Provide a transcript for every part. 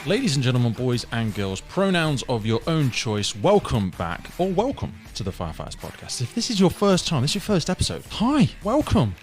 Ladies and gentlemen, boys and girls, pronouns of your own choice, welcome back, or welcome to the Firefighters podcast. If this is your first time, this is your first episode, hi, welcome,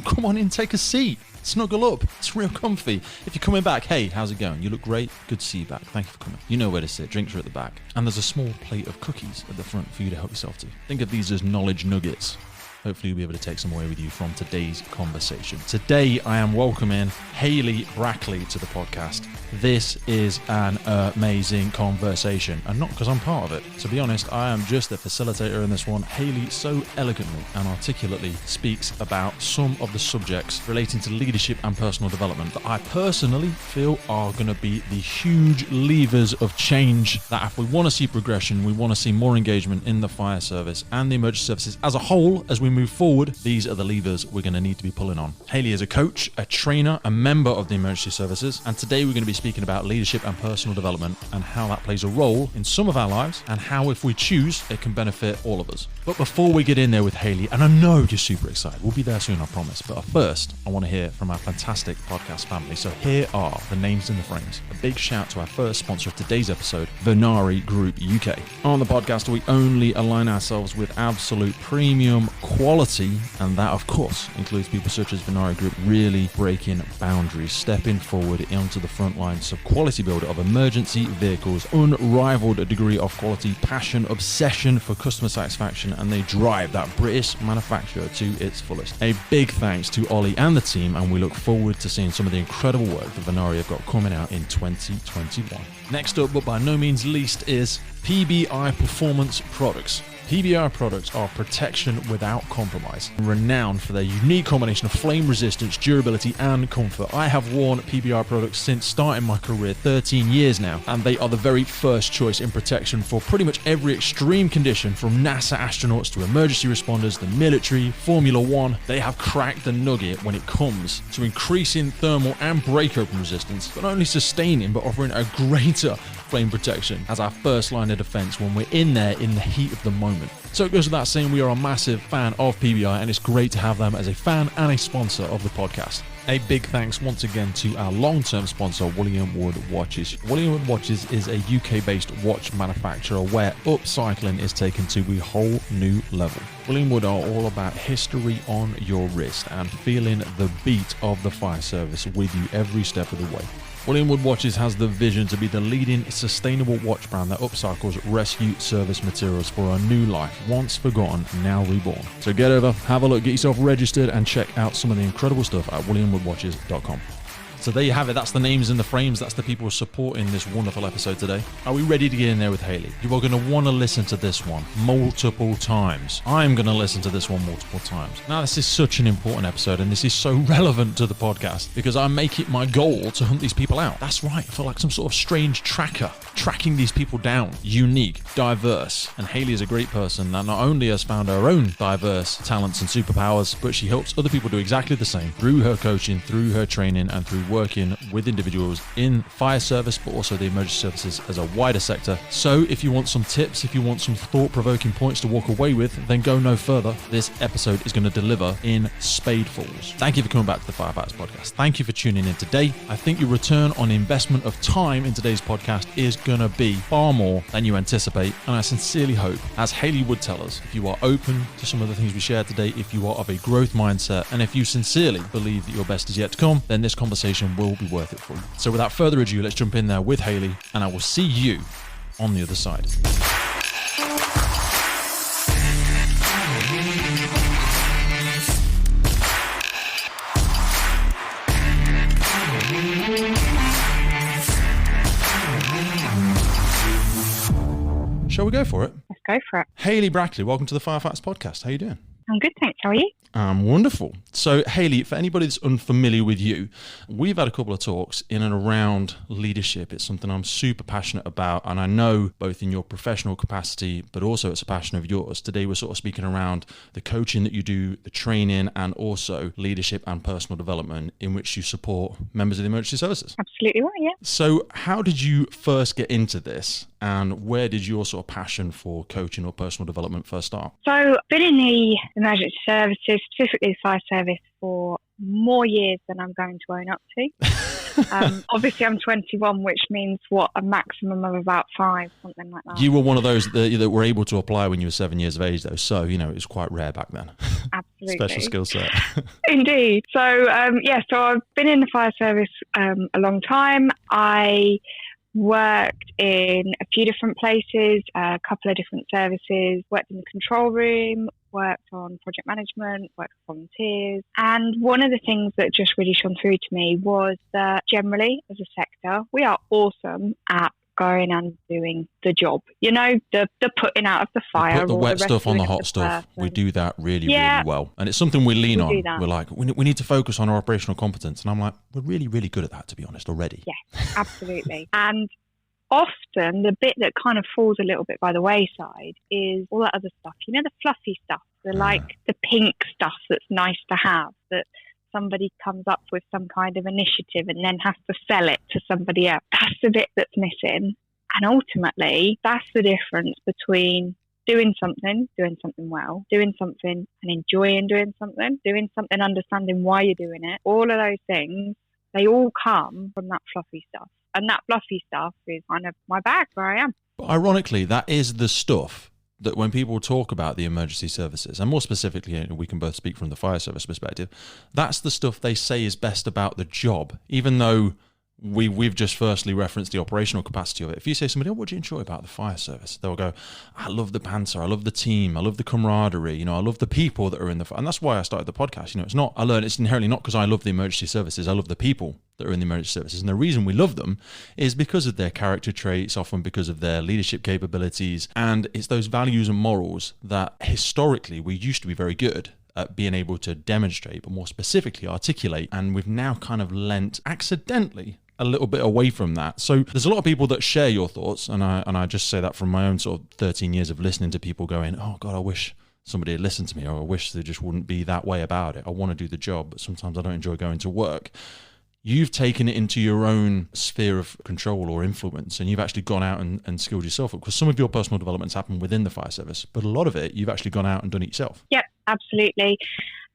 come on in, take a seat, snuggle up, it's real comfy. If you're coming back, hey, how's it going? You look great, good to see you back, thank you for coming. You know where to sit, drinks are at the back, and there's a small plate of cookies at the front for you to help yourself to. Think of these as knowledge nuggets. Hopefully you'll be able to take some away with you from today's conversation. Today, I am welcoming Hayley Brackley to the podcast. This is an amazing conversation, and not because I'm part of it. To be honest, I am just the facilitator in this one. Hayley so elegantly and articulately speaks about some of the subjects relating to leadership and personal development that I personally feel are going to be the huge levers of change that if we want to see progression, we want to see more engagement in the fire service and the emergency services as a whole as we move forward, these are the levers we're going to need to be pulling on. Hayley is a coach, a trainer, a member of the emergency services, and today we're going to be speaking about leadership and personal development and how that plays a role in some of our lives and how, if we choose, it can benefit all of us. But before we get in there with Hayley, and I know you're super excited, we'll be there soon, I promise, but first, I want to hear from our fantastic podcast family. So here are the names and the frames. A big shout to our first sponsor of today's episode, Venari Group UK. On the podcast, we only align ourselves with absolute premium quality, and that of course includes people such as Venari Group really breaking boundaries, stepping forward onto the front lines of quality builder of emergency vehicles, unrivaled degree of quality, passion, obsession for customer satisfaction, and they drive that British manufacturer to its fullest. A big thanks to Ollie and the team, and we look forward to seeing some of the incredible work that Venari have got coming out in 2021. Next up, but by no means least, is PBI Performance Products. PBI products are protection without compromise, renowned for their unique combination of flame resistance, durability, and comfort. I have worn PBI products since starting my career 13 years now, and they are the very first choice in protection for pretty much every extreme condition, from NASA astronauts to emergency responders, the military, Formula One. They have cracked the nugget when it comes to increasing thermal and break open resistance, but not only sustaining but offering a greater flame protection as our first line of defense when we're in there in the heat of the moment. So it goes without saying, we are a massive fan of PBI, and it's great to have them as a fan and a sponsor of the podcast. A big thanks once again to our long-term sponsor, William Wood Watches. William Wood Watches is a UK-based watch manufacturer where upcycling is taken to a whole new level. William Wood are all about history on your wrist and feeling the beat of the fire service with you every step of the way. William Wood Watches has the vision to be the leading sustainable watch brand that upcycles rescue service materials for a new life, once forgotten, now reborn. So get over, have a look, get yourself registered, and check out some of the incredible stuff at williamwoodwatches.com. So there you have it. That's the names and the frames. That's the people supporting this wonderful episode today. Are we ready to get in there with Hayley? You are going to want to listen to this one multiple times. I'm going to listen to this one multiple times. Now, this is such an important episode, and this is so relevant to the podcast because I make it my goal to hunt these people out. That's right. I feel like some sort of strange tracker, tracking these people down. Unique, diverse. And Hayley is a great person that not only has found her own diverse talents and superpowers, but she helps other people do exactly the same through her coaching, through her training, and through working with individuals in fire service, but also the emergency services as a wider sector. So if you want some tips, if you want some thought-provoking points to walk away with, then go no further. This episode is going to deliver in spadefuls. Thank you for coming back to the Firefighters podcast. Thank you for tuning in today. I think your return on investment of time in today's podcast is going to be far more than you anticipate, and I sincerely hope, as Hayley would tell us, if you are open to some of the things we shared today, if you are of a growth mindset, and if you sincerely believe that your best is yet to come, then this conversation will be worth it for you. So without further ado, let's jump in there with Hayley, and I will see you on the other side. Shall we go for it? Let's go for it. Hayley Brackley, welcome to the Firefighters podcast. How are you doing? I'm good, thanks. How are you? I'm wonderful. So, Hayley, for anybody that's unfamiliar with you, we've had a couple of talks in and around leadership. It's something I'm super passionate about, and I know both in your professional capacity, but also it's a passion of yours. Today, we're sort of speaking around the coaching that you do, the training, and also leadership and personal development in which you support members of the emergency services. Absolutely right, yeah. So, how did you first get into this? and where did your sort of passion for coaching or personal development first start? So I've been in the emergency services, specifically the fire service, for more years than I'm going to own up to. Obviously, I'm 21, which means a maximum of about 5, something like that. You were one of those that were able to apply when you were 7 years of age, though. So, it was quite rare back then. Absolutely. Special skill set. Indeed. So, so I've been in the fire service a long time. I worked in a few different places, a couple of different services, worked in the control room, worked on project management, worked with volunteers. And one of the things that just really shone through to me was that generally, as a sector, we are awesome at going and doing the job. The putting out of the fire. We put the wet stuff on the hot stuff. We do that really well. And it's something we lean on. We're like, we need to focus on our operational competence. And I'm like, we're really, really good at that, to be honest, already. Yes, absolutely. And often the bit that kind of falls a little bit by the wayside is all that other stuff. The fluffy stuff, the pink stuff that's nice to have, that somebody comes up with some kind of initiative and then has to sell it to somebody else. That's the bit that's missing. And ultimately, that's the difference between doing something well, doing something and enjoying doing something, understanding why you're doing it. All of those things, they all come from that fluffy stuff. And that fluffy stuff is kind of my bag where I am. But ironically, that is the stuff that when people talk about the emergency services, and more specifically, we can both speak from the fire service perspective, that's the stuff they say is best about the job, even though we've just firstly referenced the operational capacity of it. If you say to somebody, what do you enjoy about the fire service? They'll go, I love the banter, I love the team, I love the camaraderie, I love the people that are in the fire. And that's why I started the podcast. It's inherently not because I love the emergency services, I love the people that are in the emergency services. And the reason we love them is because of their character traits, often because of their leadership capabilities. And it's those values and morals that historically we used to be very good at being able to demonstrate, but more specifically articulate. And we've now kind of lent accidentally a little bit away from that. So there's a lot of people that share your thoughts, and I just say that from my own sort of 13 years of listening to people going, oh God, I wish somebody had listened to me, or I wish they just wouldn't be that way about it. I want to do the job, but sometimes I don't enjoy going to work. You've taken it into your own sphere of control or influence, and you've actually gone out and skilled yourself up, because some of your personal developments happen within the fire service, but a lot of it, you've actually gone out and done it yourself. Yep, absolutely.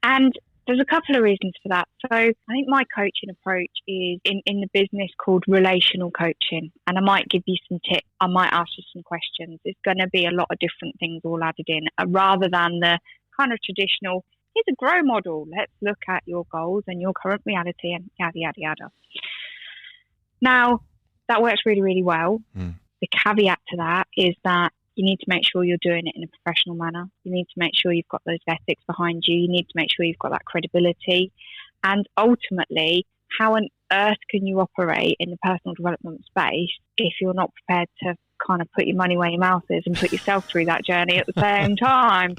And there's a couple of reasons for that. So I think my coaching approach is in the business called Relational Coaching. And I might give you some tips. I might ask you some questions. It's going to be a lot of different things all added in, rather than the kind of traditional, here's a grow model. Let's look at your goals and your current reality and yada, yada, yada. Now, that works really, really well. The caveat to that is that you need to make sure you're doing it in a professional manner. You need to make sure you've got those ethics behind you. You need to make sure you've got that credibility. And ultimately, how on earth can you operate in the personal development space if you're not prepared to kind of put your money where your mouth is and put yourself through that journey at the same time?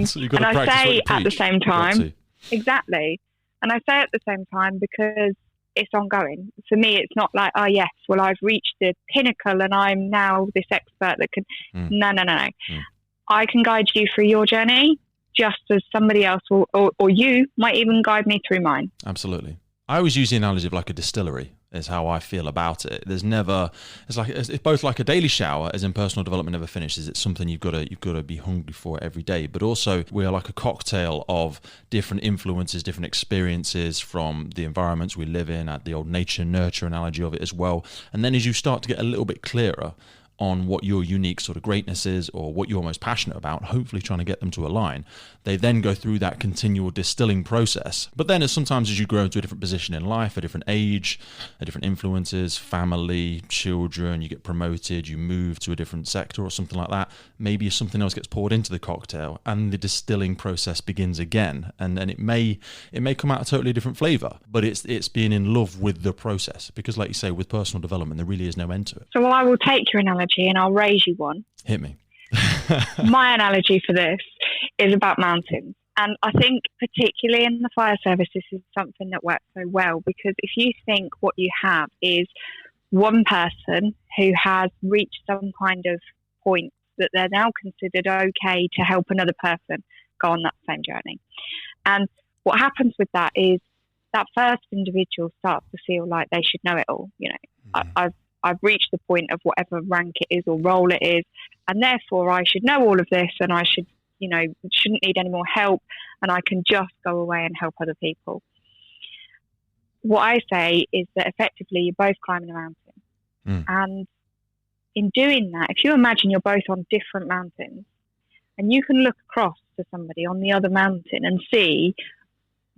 So you've got to and I say at the preach. same time, exactly. And I say at the same time because it's ongoing. For me, it's not like, oh yes, well, I've reached the pinnacle and I'm now this expert that can. No. I can guide you through your journey just as somebody else or you might even guide me through mine. Absolutely. I always use the analogy of like a distillery is how I feel about it. It's both like a daily shower, as in personal development never finishes. It's something you've got to be hungry for every day, but also we are like a cocktail of different influences, different experiences from the environments we live in, at the old nature nurture analogy of it as well. And then as you start to get a little bit clearer on what your unique sort of greatness is or what you're most passionate about, hopefully trying to get them to align, they then go through that continual distilling process. But then sometimes as you grow into a different position in life, a different age, a different influences, family, children, you get promoted, you move to a different sector or something like that, maybe something else gets poured into the cocktail and the distilling process begins again. And then it may come out a totally different flavor, but it's being in love with the process, because like you say, with personal development, there really is no end to it. So I will take your analogy and I'll raise you one. Hit me. My analogy for this is about mountains. And I think particularly in the fire service, this is something that works so well, because if you think what you have is one person who has reached some kind of point that they're now considered okay to help another person go on that same journey. And what happens with that is that first individual starts to feel like they should know it all. I've reached the point of whatever rank it is or role it is, and therefore I should know all of this, and I should, shouldn't need any more help, and I can just go away and help other people. What I say is that effectively you're both climbing a mountain. And in doing that, if you imagine you're both on different mountains, and you can look across to somebody on the other mountain and see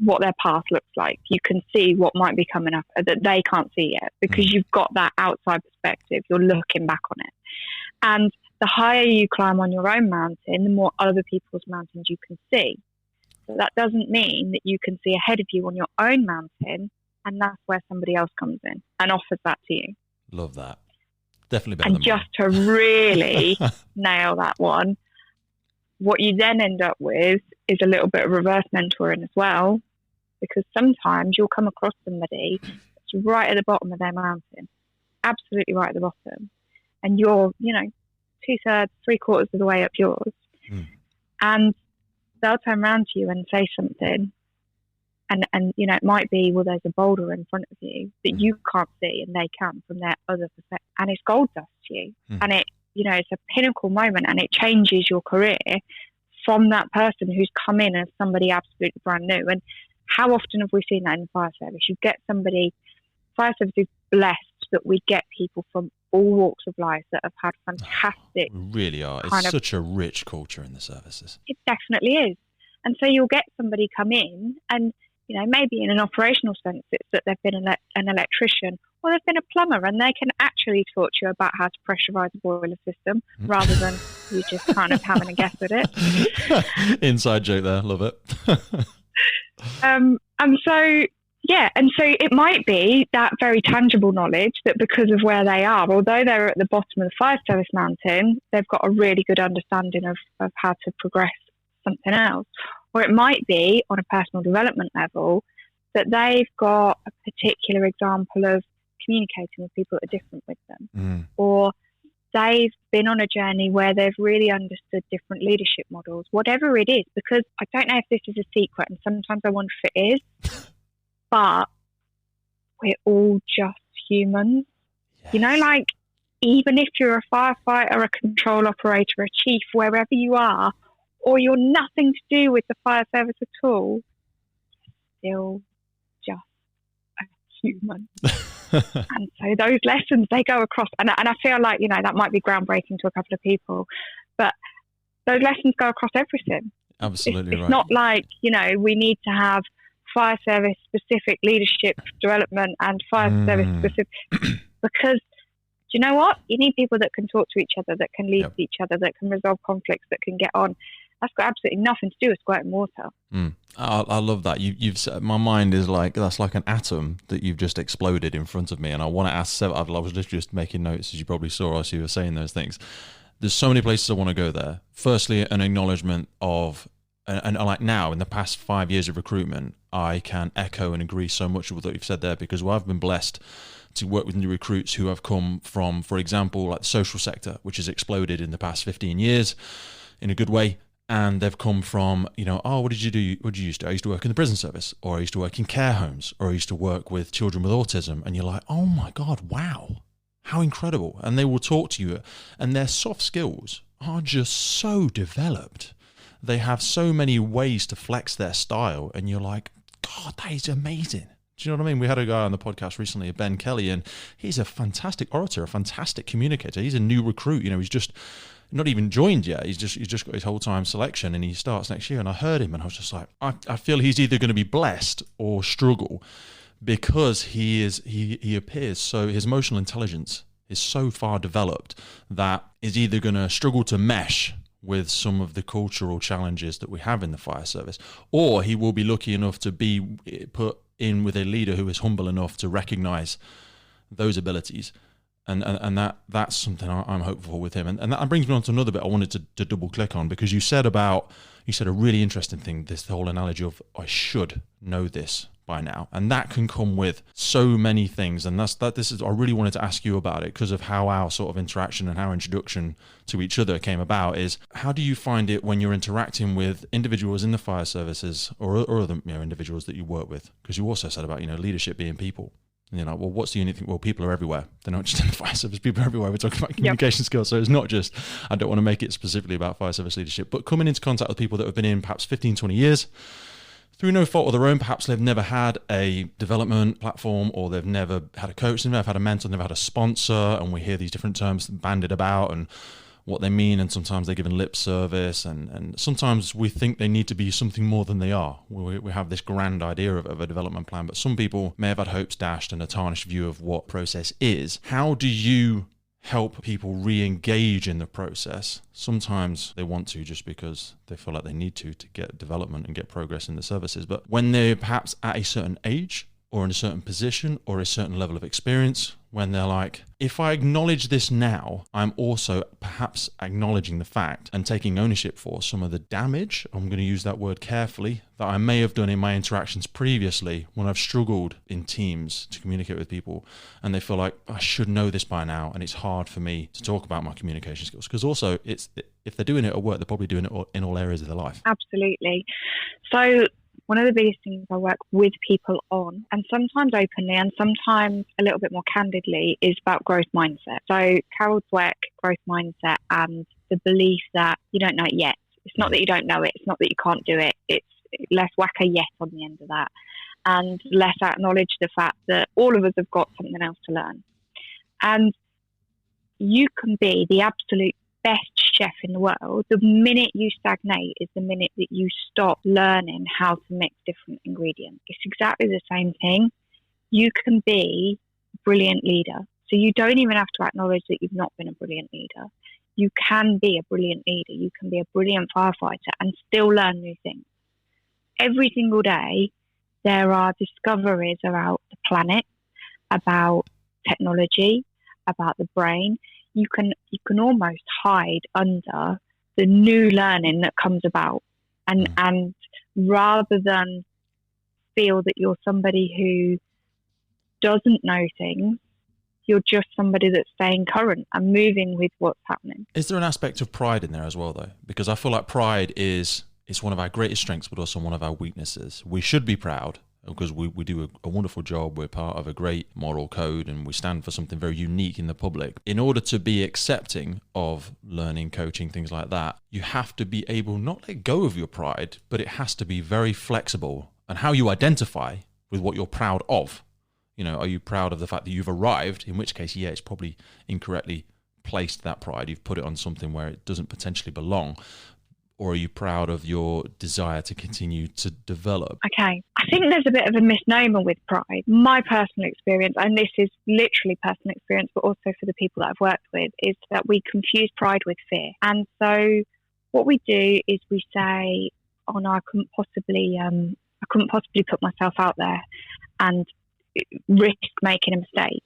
what their path looks like. You can see what might be coming up that they can't see yet, because you've got that outside perspective. You're looking back on it. And the higher you climb on your own mountain, the more other people's mountains you can see. So that doesn't mean that you can see ahead of you on your own mountain, and that's where somebody else comes in and offers that to you. Love that. Definitely better and than just to really nail that one, what you then end up with is a little bit of reverse mentoring as well, because sometimes you'll come across somebody that's right at the bottom of their mountain, absolutely right at the bottom, and you're, 2/3, 3/4 of the way up yours. And they'll turn around to you and say something, and it might be, well, there's a boulder in front of you that you can't see and they can from their other perspective, and it's gold dust to you. And it, it's a pinnacle moment, and it changes your career from that person who's come in as somebody absolutely brand new. And how often have we seen that in the fire service? You get somebody, fire service is blessed that we get people from all walks of life that have had fantastic. We really are. It's such a rich culture in the services. It definitely is. And so you'll get somebody come in and, maybe in an operational sense, it's that they've been an electrician or they've been a plumber, and they can actually talk to you about how to pressurise a boiler system rather than you just kind of having a guess at it. Inside joke there. Love it. And so it might be that very tangible knowledge that because of where they are, although they're at the bottom of the fire service mountain, they've got a really good understanding of how to progress something else. Or it might be on a personal development level that they've got a particular example of communicating with people that are different with them. Or they've been on a journey where they've really understood different leadership models, whatever it is, because I don't know if this is a secret, and sometimes I wonder if it is, but we're all just humans. Yes. Even if you're a firefighter, a control operator, a chief, wherever you are, or you're nothing to do with the fire service at all, still just a human. And so those lessons, they go across, and I feel like, that might be groundbreaking to a couple of people, but those lessons go across everything. Absolutely. It's not like, we need to have fire service specific leadership development and fire service specific, because do you know what? You need people that can talk to each other, that can lead each other, that can resolve conflicts, that can get on. That's got absolutely nothing to do with squirting water. I love that. You've said, my mind is like, that's like an atom that you've just exploded in front of me. And I want to ask, I was literally just making notes, as you probably saw as you were saying those things. There's so many places I want to go there. Firstly, an acknowledgement of, and like now in the past 5 years of recruitment, I can echo and agree so much with what you've said there, because I've been blessed to work with new recruits who have come from, for example, like the social sector, which has exploded in the past 15 years in a good way. And they've come from, what did you do? What did you used to? I used to work in the prison service, or I used to work in care homes, or I used to work with children with autism. And you're like, oh my God, wow, how incredible. And they will talk to you, and their soft skills are just so developed. They have so many ways to flex their style. And you're like, God, that is amazing. Do you know what I mean? We had a guy on the podcast recently, Ben Kelly, and he's a fantastic orator, a fantastic communicator. He's a new recruit. He's just not even joined yet. He's just got his whole time selection, and he starts next year. And I heard him, and I was just like, I feel he's either going to be blessed or struggle, because he appears so, his emotional intelligence is so far developed that is either going to struggle to mesh with some of the cultural challenges that we have in the fire service, or he will be lucky enough to be put in with a leader who is humble enough to recognize those abilities. And that's something I'm hopeful with him. And that brings me on to another bit I wanted to double click on, because you said a really interesting thing, this whole analogy of I should know this by now. And that can come with so many things. And I really wanted to ask you about it because of how our sort of interaction and our introduction to each other came about. Is how do you find it when you're interacting with individuals in the fire services or other individuals that you work with? Because you also said about, leadership being people. And you're like, well, what's the unique thing? Well, people are everywhere. They're not just in the fire service. People are everywhere. We're talking about communication skills. So it's not just, I don't want to make it specifically about fire service leadership, but coming into contact with people that have been in perhaps 15, 20 years, through no fault of their own. Perhaps they've never had a development platform, or they've never had a coach, they've never had a mentor, never had a sponsor. And we hear these different terms bandied about and what they mean, and sometimes they're given lip service, and sometimes we think they need to be something more than they are. We have this grand idea of a development plan, but some people may have had hopes dashed and a tarnished view of what process is. How do you help people re-engage in the process? Sometimes they want to just because they feel like they need to get development and get progress in the services, but when they're perhaps at a certain age or in a certain position or a certain level of experience, when they're like, if I acknowledge this now, I'm also perhaps acknowledging the fact and taking ownership for some of the damage, I'm going to use that word carefully, that I may have done in my interactions previously when I've struggled in teams to communicate with people, and they feel like I should know this by now, and it's hard for me to talk about my communication skills. Because also, if they're doing it at work, they're probably doing it in all areas of their life. Absolutely. So one of the biggest things I work with people on, and sometimes openly and sometimes a little bit more candidly, is about growth mindset. So Carol Dweck, growth mindset, and the belief that you don't know it yet. It's not that you don't know it. It's not that you can't do it. It's less whack a yet on the end of that. And let's acknowledge the fact that all of us have got something else to learn. And you can be the absolute best chef in the world. The minute you stagnate is the minute that you stop learning how to mix different ingredients. It's exactly the same thing. You can be a brilliant leader. So you don't even have to acknowledge that you've not been a brilliant leader. You can be a brilliant leader. You can be a brilliant firefighter and still learn new things. Every single day, there are discoveries about the planet, about technology, about the brain. You can almost hide under the new learning that comes about, and rather than feel that you're somebody who doesn't know things, you're just somebody that's staying current and moving with what's happening. Is there an aspect of pride in there as well, though? Because I feel like pride is one of our greatest strengths, but also one of our weaknesses. We should be proud, because we do a wonderful job. We're part of a great moral code, and we stand for something very unique in the public. In order to be accepting of learning, coaching, things like that, you have to be able not let go of your pride, but it has to be very flexible. And how you identify with what you're proud of. You know, are you proud of the fact that you've arrived? In which case, yeah, it's probably incorrectly placed, that pride. You've put it on something where it doesn't potentially belong. Or are you proud of your desire to continue to develop? Okay. I think there's a bit of a misnomer with pride. My personal experience, and this is literally personal experience, but also for the people that I've worked with, is that we confuse pride with fear. And so what we do is we say, oh no, I couldn't possibly put myself out there and risk making a mistake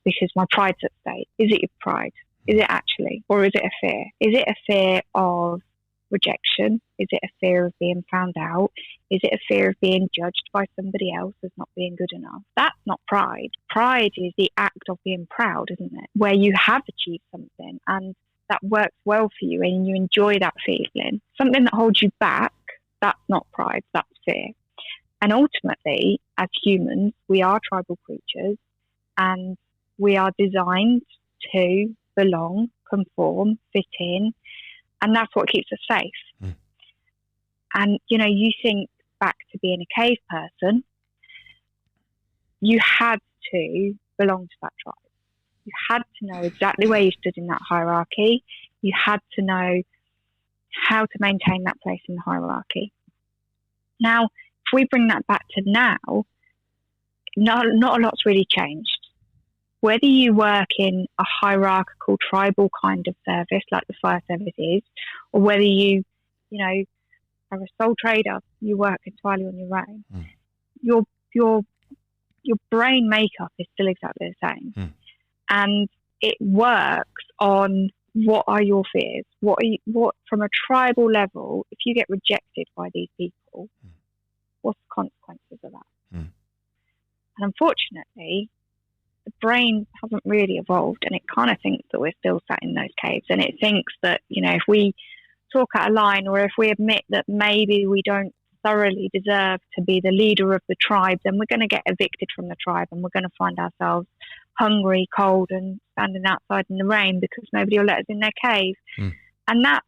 because my pride's at stake. Is it your pride? Is it actually? Or is it a fear? Is it a fear of rejection? Is it a fear of being found out? Is it a fear of being judged by somebody else as not being good enough? That's not pride. Pride is the act of being proud, isn't it? Where you have achieved something and that works well for you and you enjoy that feeling. Something that holds you back, that's not pride, that's fear. And ultimately, as humans, we are tribal creatures and we are designed to belong, conform, fit in, and that's what keeps us safe. And, you know, you think back to being a cave person, you had to belong to that tribe. You had to know exactly where you stood in that hierarchy. You had to know how to maintain that place in the hierarchy. Now, if we bring that back to now, not a lot's really changed. Whether you work in a hierarchical, tribal kind of service like the fire service is, or whether you are a sole trader, you work entirely on your own, your brain makeup is still exactly the same. And it works on what are your fears? What from a tribal level, if you get rejected by these people, what's the consequences of that? And unfortunately, the brain hasn't really evolved, and it kind of thinks that we're still sat in those caves, and it thinks that, you know, if we talk out a line or if we admit that maybe we don't thoroughly deserve to be the leader of the tribe, then we're going to get evicted from the tribe and we're going to find ourselves hungry, cold, and standing outside in the rain because nobody will let us in their cave. And that's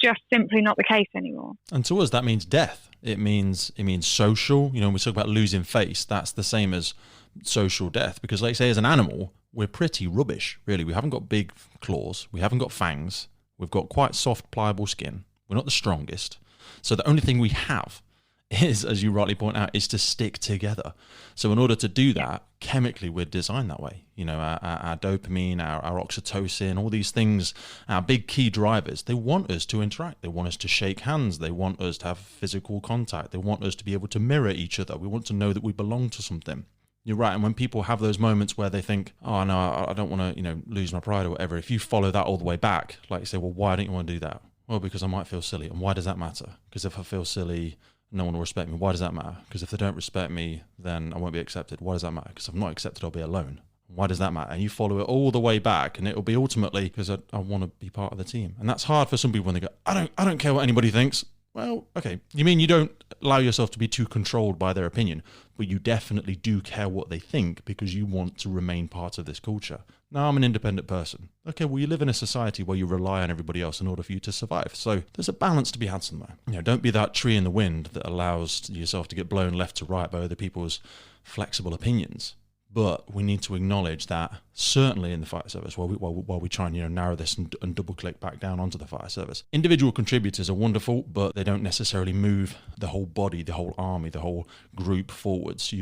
just simply not the case anymore. And to us, that means death. It means social. You know, when we talk about losing face, that's the same as social death. Because, like say, as an animal, we're pretty rubbish, really. We haven't got big claws. We haven't got fangs. We've got quite soft, pliable skin. We're not the strongest. So the only thing we have is, as you rightly point out, is to stick together. So in order to do that, chemically, we're designed that way. You know, our dopamine, our oxytocin, all these things, our big key drivers, they want us to interact. They want us to shake hands. They want us to have physical contact. They want us to be able to mirror each other. We want to know that we belong to something. You're right. And when people have those moments where they think, oh, no, I don't want to, lose my pride or whatever, if you follow that all the way back, like you say, well, why don't you want to do that? Well, because I might feel silly. And why does that matter? Because if I feel silly, no one will respect me. Why does that matter? Because if they don't respect me, then I won't be accepted. Why does that matter? Because if I'm not accepted, I'll be alone. Why does that matter? And you follow it all the way back, and it'll be ultimately because I want to be part of the team. And that's hard for some people when they go, I don't care what anybody thinks. Well, okay. You mean you don't allow yourself to be too controlled by their opinion, but you definitely do care what they think because you want to remain part of this culture. Now, I'm an independent person. Okay, well, you live in a society where you rely on everybody else in order for you to survive. So there's a balance to be had somewhere. Don't be that tree in the wind that allows yourself to get blown left to right by other people's flexible opinions. But we need to acknowledge that certainly in the fire service, while we try and narrow this and double click back down onto the fire service, individual contributors are wonderful, but they don't necessarily move the whole body, the whole army, the whole group forwards.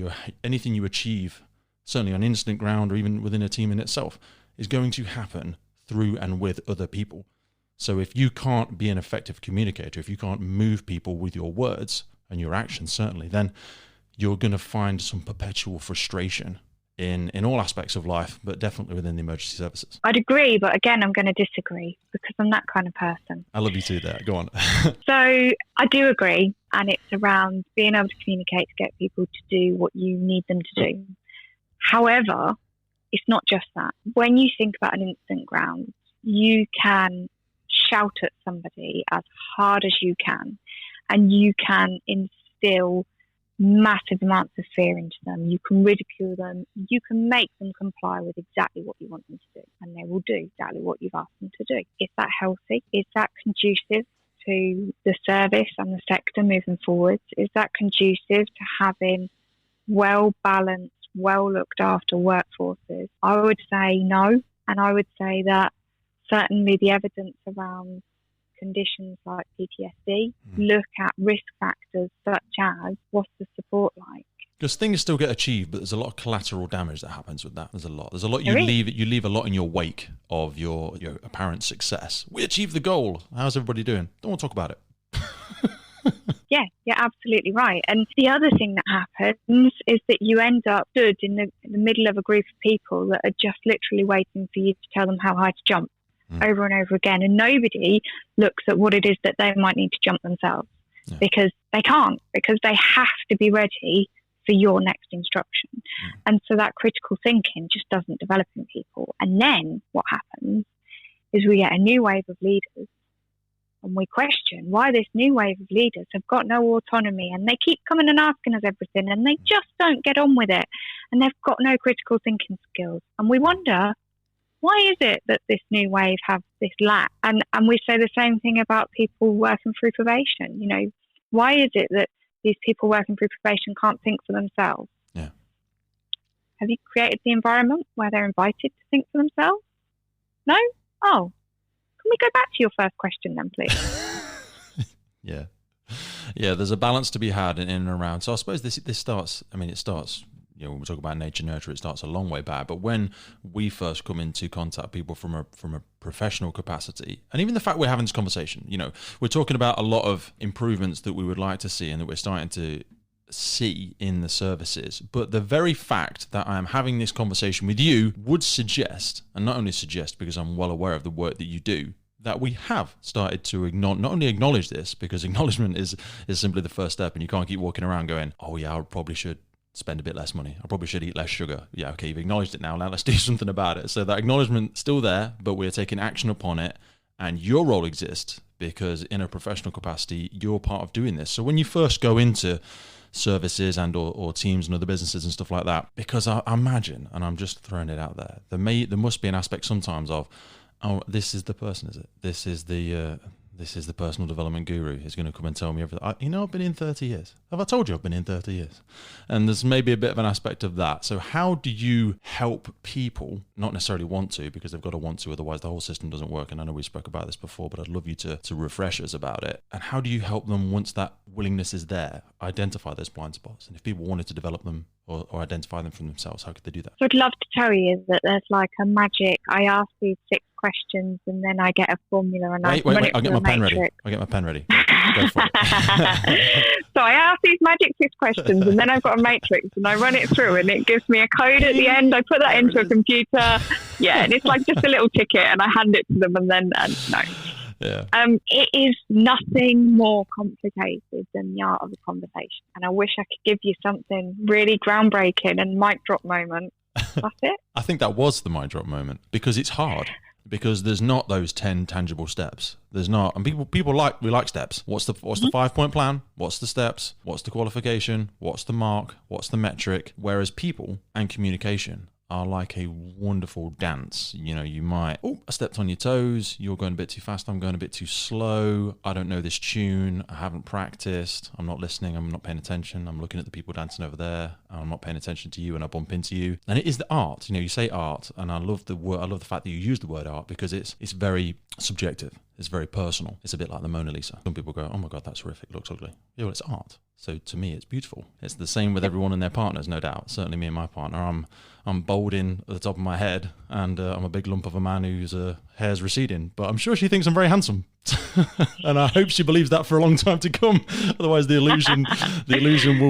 Anything you achieve, certainly on instant ground or even within a team in itself, is going to happen through and with other people. So if you can't be an effective communicator, if you can't move people with your words and your actions, certainly, then you're going to find some perpetual frustration in all aspects of life, but definitely within the emergency services. I'd agree, but again, I'm going to disagree because I'm that kind of person. I love you too there. Go on. So I do agree, and it's around being able to communicate to get people to do what you need them to do. However, it's not just that. When you think about an instant ground, you can shout at somebody as hard as you can, and you can instill massive amounts of fear into them. You can ridicule them. You can make them comply with exactly what you want them to do, and they will do exactly what you've asked them to do. Is that healthy? Is that conducive to the service and the sector moving forwards? Is that conducive to having well-balanced, well-looked after workforces? I would say no, and I would say that certainly the evidence around conditions like PTSD, look at risk factors such as what's the support like. Because things still get achieved, but there's a lot of collateral damage that happens with that. There's a lot you leave a lot in your wake of your apparent success. We achieved the goal. How's everybody doing? Don't want to talk about it. Yeah, you're absolutely right. And the other thing that happens is that you end up stood in the middle of a group of people that are just literally waiting for you to tell them how high to jump. Over and over again, and nobody looks at what it is that they might need to jump themselves because they can't, because they have to be ready for your next instruction. And so that critical thinking just doesn't develop in people. And then what happens is we get a new wave of leaders, and we question why this new wave of leaders have got no autonomy, and they keep coming and asking us everything, and they just don't get on with it, and they've got no critical thinking skills. And we wonder, why is it that this new wave have this lack? And we say the same thing about people working through probation. Why is it that these people working through probation can't think for themselves? Yeah. Have you created the environment where they're invited to think for themselves? No? Oh, can we go back to your first question then, please? Yeah, there's a balance to be had in and around. So I suppose this starts, when we talk about nature nurture, it starts a long way back. But when we first come into contact people from a professional capacity, and even the fact we're having this conversation, we're talking about a lot of improvements that we would like to see and that we're starting to see in the services. But the very fact that I am having this conversation with you would suggest, and not only suggest because I'm well aware of the work that you do, that we have started to not only acknowledge this, because acknowledgement is simply the first step, and you can't keep walking around going, oh yeah, I probably should spend a bit less money. I probably should eat less sugar. Yeah, okay, you've acknowledged it now let's do something about it. So that acknowledgement's still there, but we're taking action upon it, and your role exists because in a professional capacity, you're part of doing this. So when you first go into services and or teams and other businesses and stuff like that, because I imagine, and I'm just throwing it out there, there must be an aspect sometimes of, oh, this is the person, is it? This is the personal development guru who's going to come and tell me everything. I've been in 30 years. Have I told you I've been in 30 years? And there's maybe a bit of an aspect of that. So how do you help people not necessarily want to, because they've got to want to, otherwise the whole system doesn't work. And I know we spoke about this before, but I'd love you to refresh us about it. And how do you help them once that willingness is there, identify those blind spots? And if people wanted to develop them or identify them for themselves, how could they do that? What I'd love to tell you is that there's like a magic. I ask these 6 questions and then I get a formula and I run it I'll get through my a pen ready. matrix. I'll get my pen ready. Go for it. So I ask these magic 6 questions and then I've got a matrix and I run it through and it gives me a code at the end. I put that into a computer. Yeah, and it's like just a little ticket and I hand it to them and then no. Yeah. It is nothing more complicated than the art of a conversation. And I wish I could give you something really groundbreaking and mic drop moment. That's it. I think that was the mic drop moment, because it's hard. Because there's not those 10 tangible steps. There's not, and we like steps. What's the 5-point plan? What's the steps? What's the qualification? What's the mark? What's the metric? Whereas people and communication are like a wonderful dance. You might, I stepped on your toes. You're going a bit too fast. I'm going a bit too slow. I don't know this tune. I haven't practiced. I'm not listening. I'm not paying attention. I'm looking at the people dancing over there. I'm not paying attention to you, and I bump into you. And it is the art. You say art, and I love the word. I love the fact that you use the word art, because it's very subjective. It's very personal. It's a bit like the Mona Lisa. Some people go, oh my God, that's horrific. It looks ugly. Yeah, well, it's art. So to me, it's beautiful. It's the same with everyone and their partners, no doubt. Certainly me and my partner. I'm balding at the top of my head, and I'm a big lump of a man whose hair's receding. But I'm sure she thinks I'm very handsome. And I hope she believes that for a long time to come. Otherwise, the illusion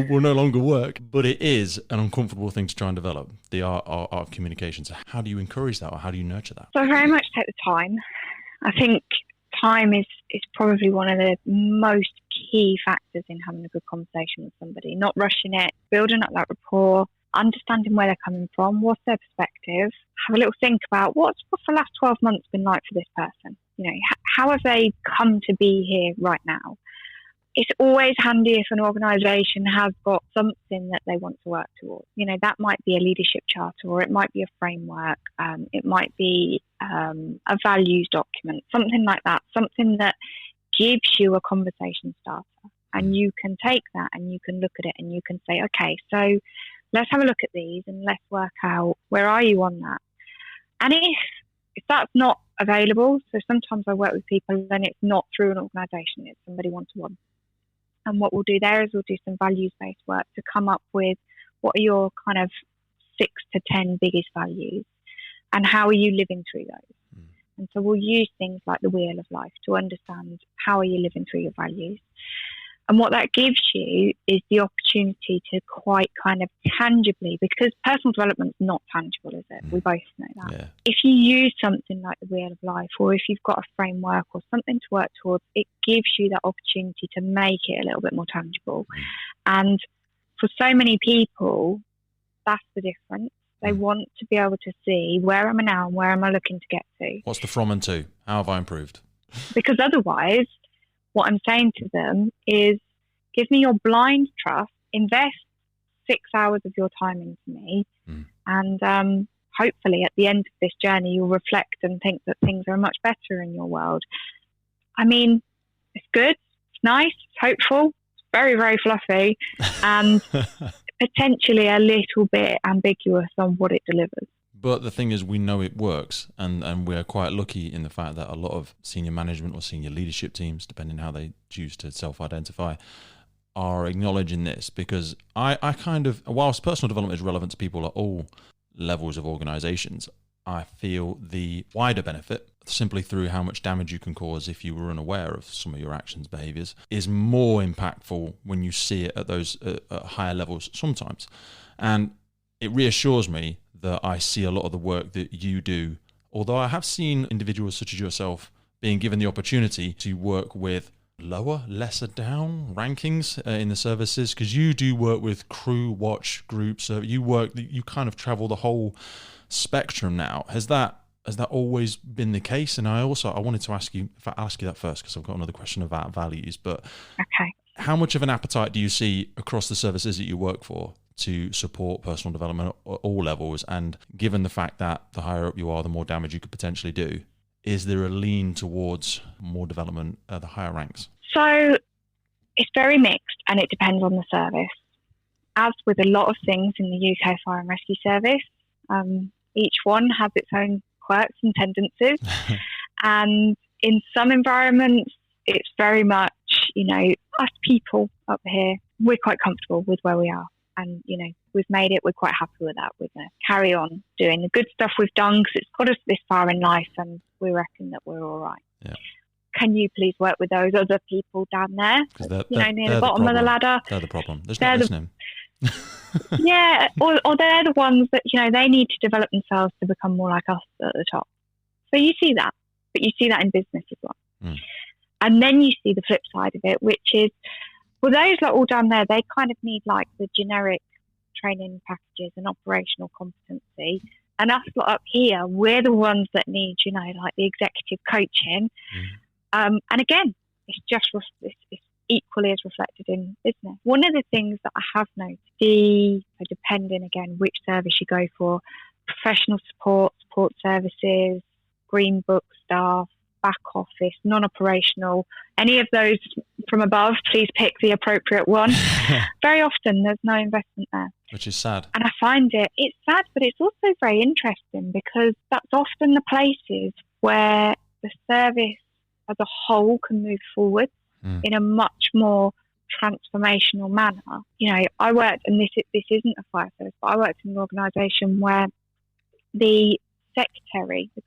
will no longer work. But it is an uncomfortable thing to try and develop, the art of communication. So how do you encourage that, or how do you nurture that? So I very much take the time. I think time is probably one of the most key factors in having a good conversation with somebody. Not rushing it, building up that rapport, understanding where they're coming from, what's their perspective, have a little think about what's the last 12 months been like for this person. How have they come to be here right now? It's always handy if an organisation has got something that they want to work towards. That might be a leadership charter, or it might be a framework. It might be a values document, something like that, something that gives you a conversation starter. And you can take that and you can look at it and you can say, okay, so let's have a look at these and let's work out, where are you on that? And if that's not available, so sometimes I work with people and it's not through an organisation, it's somebody one-to-one. And what we'll do there is we'll do some values-based work to come up with what are your kind of 6 to 10 biggest values and how are you living through those. And so we'll use things like the wheel of life to understand how are you living through your values. And what that gives you is the opportunity to quite kind of tangibly, because personal development is not tangible, is it? We both know that. Yeah. If you use something like the wheel of life, or if you've got a framework or something to work towards, it gives you that opportunity to make it a little bit more tangible. And for so many people, that's the difference. They want to be able to see, where am I now and where am I looking to get to? What's the from and to? How have I improved? Because otherwise, what I'm saying to them is, give me your blind trust, invest 6 hours of your time into me, and hopefully at the end of this journey, you'll reflect and think that things are much better in your world. I mean, it's good, it's nice, it's hopeful, it's very, very fluffy, and potentially a little bit ambiguous on what it delivers. But the thing is, we know it works, and we're quite lucky in the fact that a lot of senior management or senior leadership teams, depending how they choose to self-identify, are acknowledging this. Because I kind of, whilst personal development is relevant to people at all levels of organizations, I feel the wider benefit, simply through how much damage you can cause if you were unaware of some of your actions, behaviors, is more impactful when you see it at those higher levels sometimes. And it reassures me that I see a lot of the work that you do, although I have seen individuals such as yourself being given the opportunity to work with lesser down rankings in the services, because you do work with crew watch groups. You kind of travel the whole spectrum now. Has that Has that always been the case? And I wanted to ask you that first, because I've got another question about values. But Okay. how much of an appetite do you see across the services that you work for to support personal development at all levels? And given the fact that the higher up you are, the more damage you could potentially do, is there a lean towards more development at the higher ranks? So it's very mixed, and it depends on the service. As with a lot of things in the UK Fire and Rescue Service, each one has its own quirks and tendencies. And in some environments, it's very much, us people up here, we're quite comfortable with where we are. And, we've made it, we're quite happy with that. We're going to carry on doing the good stuff we've done because it's got us this far in life, and we reckon that we're all right. Yeah. Can you please work with those other people down there, near the bottom of the ladder? They're the problem. They're not listening. Yeah, or they're the ones that, they need to develop themselves to become more like us at the top. So you see that, but you see that in business as well. Mm. And then you see the flip side of it, which is, well, those lot all down there, they kind of need like the generic training packages and operational competency. And us lot up here, we're the ones that need, like the executive coaching. Mm. And again, it's equally as reflected in business. One of the things that I have noticed, depending again which service you go for, professional support services, green book staff, back office, non-operational, any of those from above, please pick the appropriate one. Very often there's no investment there. Which is sad. And I find it's sad, but it's also very interesting, because that's often the places where the service as a whole can move forward in a much more transformational manner. I worked, and this isn't a fire service, but I worked in an organisation where the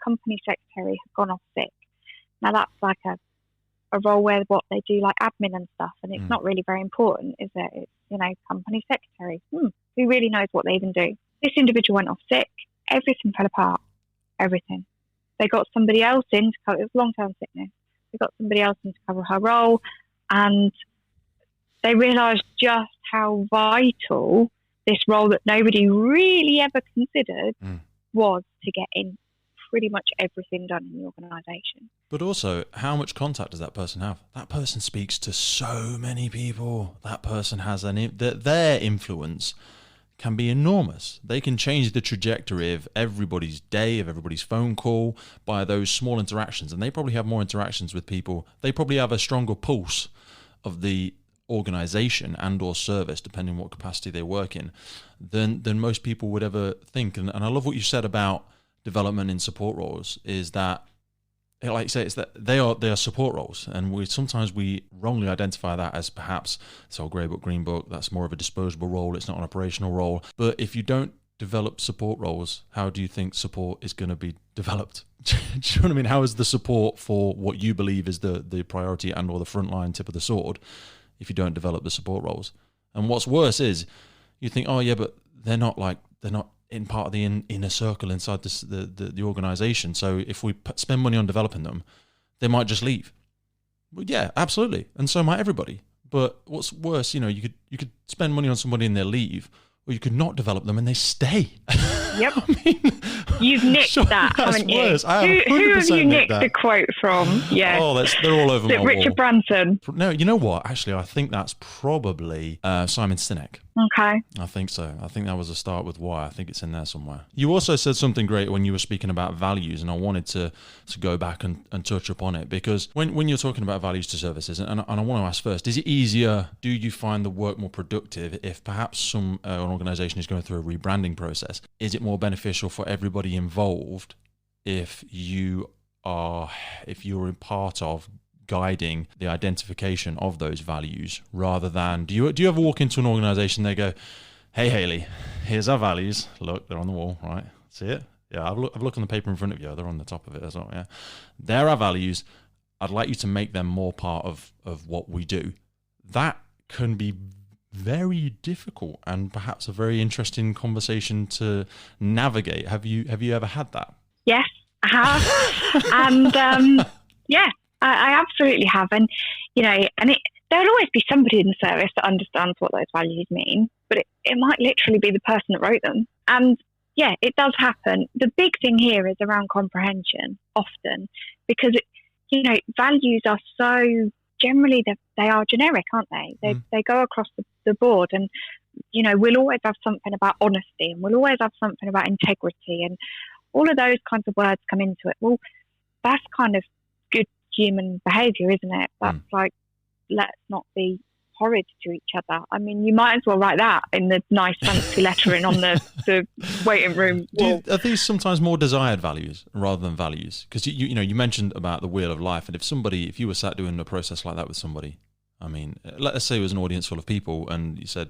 company secretary had gone off sick. Now that's like a role where they do like admin and stuff, and it's not really very important, is it? It's, company secretary. Who really knows what they even do? This individual went off sick. Everything fell apart. Everything. They got somebody else in to cover. It was long-term sickness. They got somebody else in to cover her role, and they realised just how vital this role that nobody really ever considered was to get in pretty much everything done in the organisation. But also, how much contact does that person have? That person speaks to so many people. That person has their influence can be enormous. They can change the trajectory of everybody's day, of everybody's phone call by those small interactions. And they probably have more interactions with people. They probably have a stronger pulse of the organization and or service, depending on what capacity they work in, than most people would ever think. And I love what you said about development in support roles, is that, like you say, it's that they are support roles, and sometimes we wrongly identify that as perhaps grey book, green book. That's more of a disposable role. It's not an operational role. But if you don't develop support roles, how do you think support is going to be developed? Do you know what I mean? How is the support for what you believe is the priority and or the frontline tip of the sword if you don't develop the support roles? And what's worse is you think, oh yeah, but they're not in part of the inner circle inside the organization. So if we spend money on developing them, they might just leave. Well, yeah, absolutely. And so might everybody. But what's worse, you could spend money on somebody and they leave, or you could not develop them and they stay. Yep. You've nicked that, haven't you? Worse. Who have you nicked the quote from? Yeah. Oh, they're all over my wall. Richard Branson? No, you know what? Actually, I think that's probably Simon Sinek. Okay. I think so. I think that was a start with why. I think it's in there somewhere. You also said something great when you were speaking about values, and I wanted to go back and touch upon it, because when you're talking about values to services, and I want to ask first, is it easier, do you find the work more productive if perhaps an organization is going through a rebranding process? Is it more beneficial for everybody involved if you're in part of guiding the identification of those values, rather than do you ever walk into an organization, they go, hey Hayley, here's our values, look, they're on the wall, right? See it? Yeah, I've looked on the paper in front of you, they're on the top of it as well. Yeah, they're our values, I'd like you to make them more part of what we do. That can be very difficult and perhaps a very interesting conversation to navigate. Have you ever had that? Yes, I have. And yeah, I absolutely have. And there'll always be somebody in the service that understands what those values mean, but it might literally be the person that wrote them. And yeah, it does happen. The big thing here is around comprehension often, because, values are so generally they are generic, aren't they? They go across the board, and, we'll always have something about honesty, and we'll always have something about integrity, and all of those kinds of words come into it. Well, that's kind of good human behaviour, isn't it? That's like, let's not be horrid to each other. I mean, you might as well write that in the nice fancy lettering on the waiting room wall. Are these sometimes more desired values rather than values? Because you mentioned about the wheel of life, and if you were sat doing a process like that with somebody, I mean, let's say it was an audience full of people, and you said,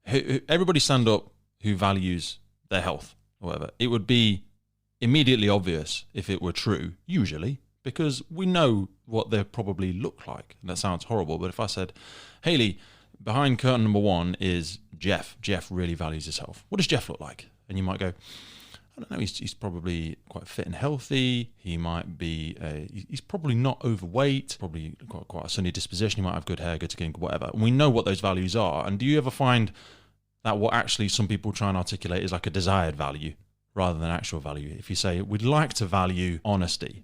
everybody stand up who values their health or whatever, it would be immediately obvious if it were true, usually, because we know what they probably look like. And that sounds horrible, but if I said, Hayley, behind curtain number 1 is Jeff. Jeff really values his health. What does Jeff look like? And you might go, I don't know, he's probably quite fit and healthy. He might be, he's probably not overweight, probably quite a sunny disposition. He might have good hair, good skin, whatever. And we know what those values are. And do you ever find that what actually some people try and articulate is like a desired value rather than actual value? If you say, we'd like to value honesty,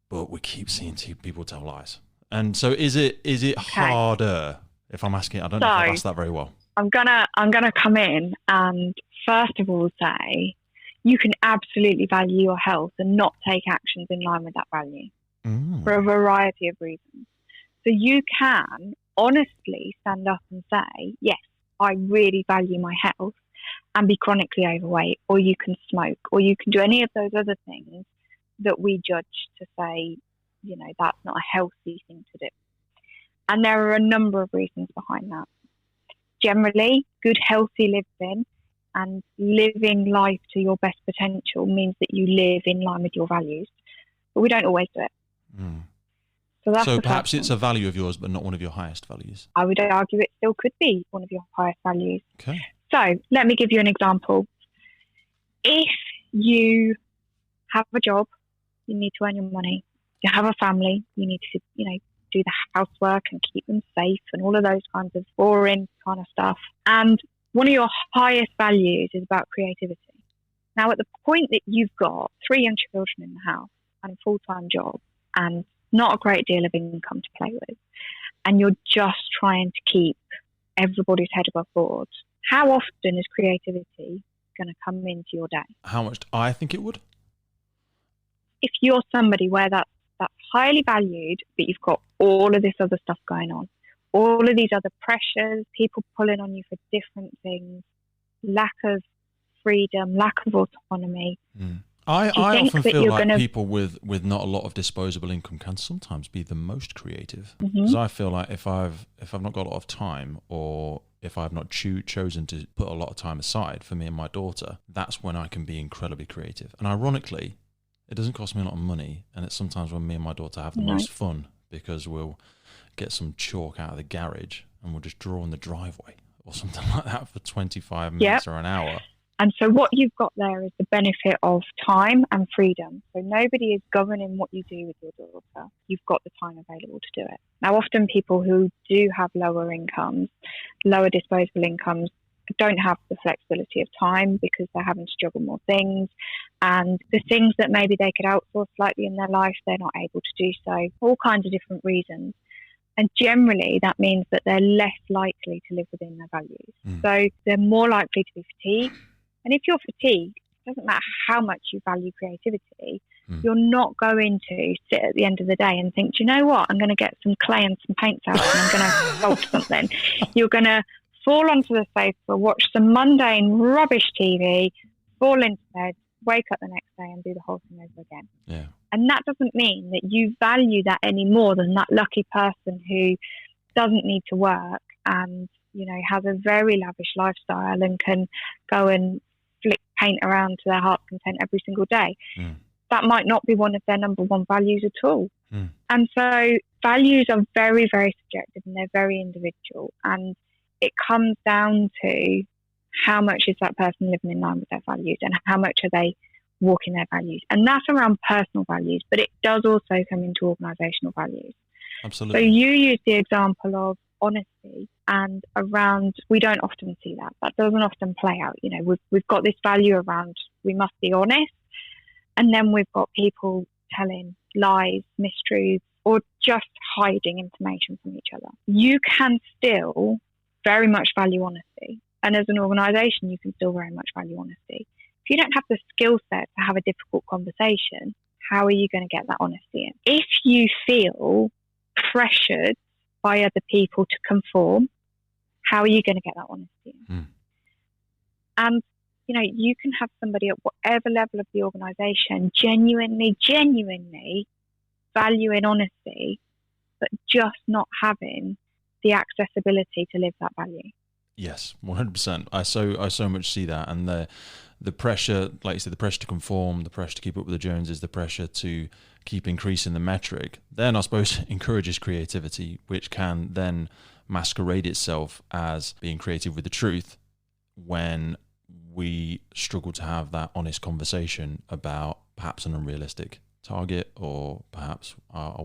but we keep seeing people tell lies. And so is it harder? If I'm asking, I don't know if I've asked that very well. I'm gonna come in and first of all say, you can absolutely value your health and not take actions in line with that value for a variety of reasons. So you can honestly stand up and say, yes, I really value my health, and be chronically overweight, or you can smoke, or you can do any of those other things that we judge to say, that's not a healthy thing to do. And there are a number of reasons behind that. Generally, good, healthy living and living life to your best potential means that you live in line with your values. But we don't always do it. So perhaps it's a value of yours, but not one of your highest values. I would argue it still could be one of your highest values. Okay. So let me give you an example. If you have a job, you need to earn your money. You have a family, you need to, do the housework and keep them safe and all of those kinds of boring kind of stuff. And one of your highest values is about creativity. Now, at the point that you've got 3 young children in the house and a full-time job and not a great deal of income to play with, and you're just trying to keep everybody's head above board, how often is creativity going to come into your day? How much do I think it would? If you're somebody where that's highly valued, but you've got all of this other stuff going on, all of these other pressures, people pulling on you for different things, lack of freedom, lack of autonomy. I often feel like people with not a lot of disposable income can sometimes be the most creative. Because I feel like if I've not got a lot of time, or if I've not chosen to put a lot of time aside for me and my daughter, that's when I can be incredibly creative. And ironically, it doesn't cost me a lot of money, and it's sometimes when me and my daughter have the most fun, because we'll get some chalk out of the garage and we'll just draw in the driveway or something like that for 25 minutes or an hour. And so what you've got there is the benefit of time and freedom. So nobody is governing what you do with your daughter. You've got the time available to do it. Now, often people who do have lower incomes, lower disposable incomes, don't have the flexibility of time because they're having to juggle more things, and the things that maybe they could outsource slightly in their life, they're not able to do so, all kinds of different reasons. And generally that means that they're less likely to live within their values. So they're more likely to be fatigued. And if you're fatigued, it doesn't matter how much you value creativity, you're not going to sit at the end of the day and think, do you know what, I'm going to get some clay and some paints out and I'm going to sculpt something. You're going to fall onto the sofa, watch some mundane rubbish TV, fall into bed, wake up the next day and do the whole thing over again. Yeah. And that doesn't mean that you value that any more than that lucky person who doesn't need to work and, has a very lavish lifestyle and can go and flick paint around to their heart's content every single day. That might not be one of their number one values at all. And so values are very, very subjective and they're very individual. And it comes down to how much is that person living in line with their values and how much are they walking their values. And that's around personal values, but it does also come into organisational values. Absolutely. So you use the example of honesty and around, we don't often see that. That doesn't often play out. You know, we've got this value around we must be honest, and then we've got people telling lies, mistruths, or just hiding information from each other. You can still very much value honesty. And as an organisation, you can still very much value honesty. If you don't have the skill set to have a difficult conversation, how are you going to get that honesty in? If you feel pressured by other people to conform, how are you going to get that honesty in? And, you know, you can have somebody at whatever level of the organisation genuinely valuing honesty, but just not having the accessibility to live that value. Yes, 100%. I so much see that, and the pressure, like you said, the pressure to conform, the pressure to keep up with the Joneses, the pressure to keep increasing the metric, then I suppose encourages creativity, which can then masquerade itself as being creative with the truth when we struggle to have that honest conversation about perhaps an unrealistic target, or perhaps I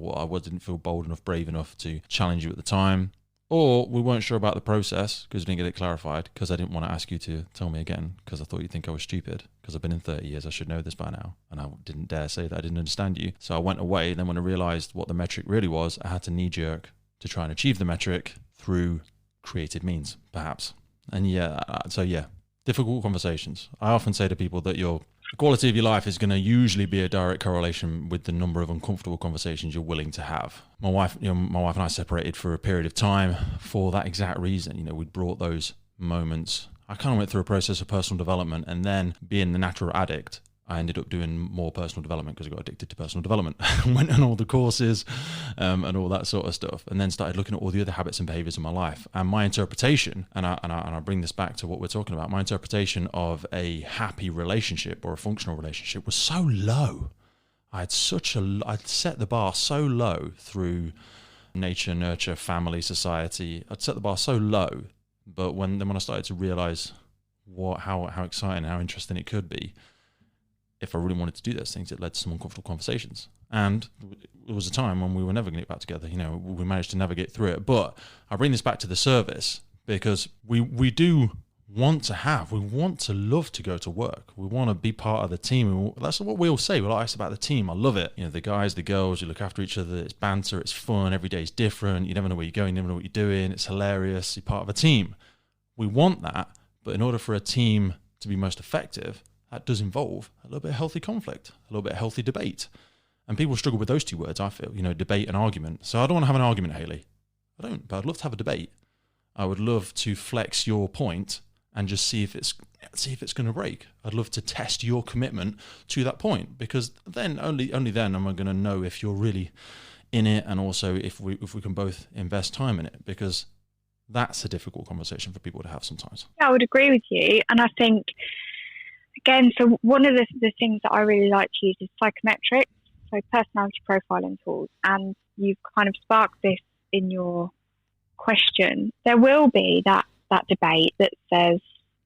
didn't feel bold enough, brave enough to challenge you at the time. Or we weren't sure about the process because we didn't get it clarified, because I didn't want to ask you to tell me again because I thought you'd think I was stupid because I've been in 30 years. I should know this by now. And I didn't dare say that I didn't understand you. So I went away. Then when I realized what the metric really was, I had to knee jerk to try and achieve the metric through creative means, perhaps. And difficult conversations. I often say to people that the quality of your life is going to usually be a direct correlation with the number of uncomfortable conversations you're willing to have. My wife and I separated for a period of time for that exact reason. You know, we'd brought those moments. I kind of went through a process of personal development, and then being the natural addict, I ended up doing more personal development because I got addicted to personal development. Went on all the courses and all that sort of stuff, and then started looking at all the other habits and behaviors in my life. And my interpretation, and I bring this back to what we're talking about, my interpretation of a happy relationship or a functional relationship was so low. I'd set the bar so low through nature, nurture, family, society. I'd set the bar so low, but when I started to realize how exciting, how interesting it could be, if I really wanted to do those things, it led to some uncomfortable conversations. And there was a time when we were never going to get back together. You know, we managed to navigate through it. But I bring this back to the service because we want to love to go to work. We want to be part of the team. That's what we all say. We're like, it's about the team. I love it. You know, the guys, the girls, you look after each other. It's banter. It's fun. Every day is different. You never know where you're going. You never know what you're doing. It's hilarious. You're part of a team. We want that. But in order for a team to be most effective, that does involve a little bit of healthy conflict, a little bit of healthy debate. And people struggle with those two words, I feel, you know, debate and argument. So I don't want to have an argument, Hayley. I don't, but I'd love to have a debate. I would love to flex your point and just see if it's going to break. I'd love to test your commitment to that point, because then only then am I going to know if you're really in it, and also if we can both invest time in it, because that's a difficult conversation for people to have sometimes. Yeah, I would agree with you. And I think, again, so one of the things that I really like to use is Psychometrics, so personality profiling tools. And you've kind of sparked this in your question. There will be that debate that says,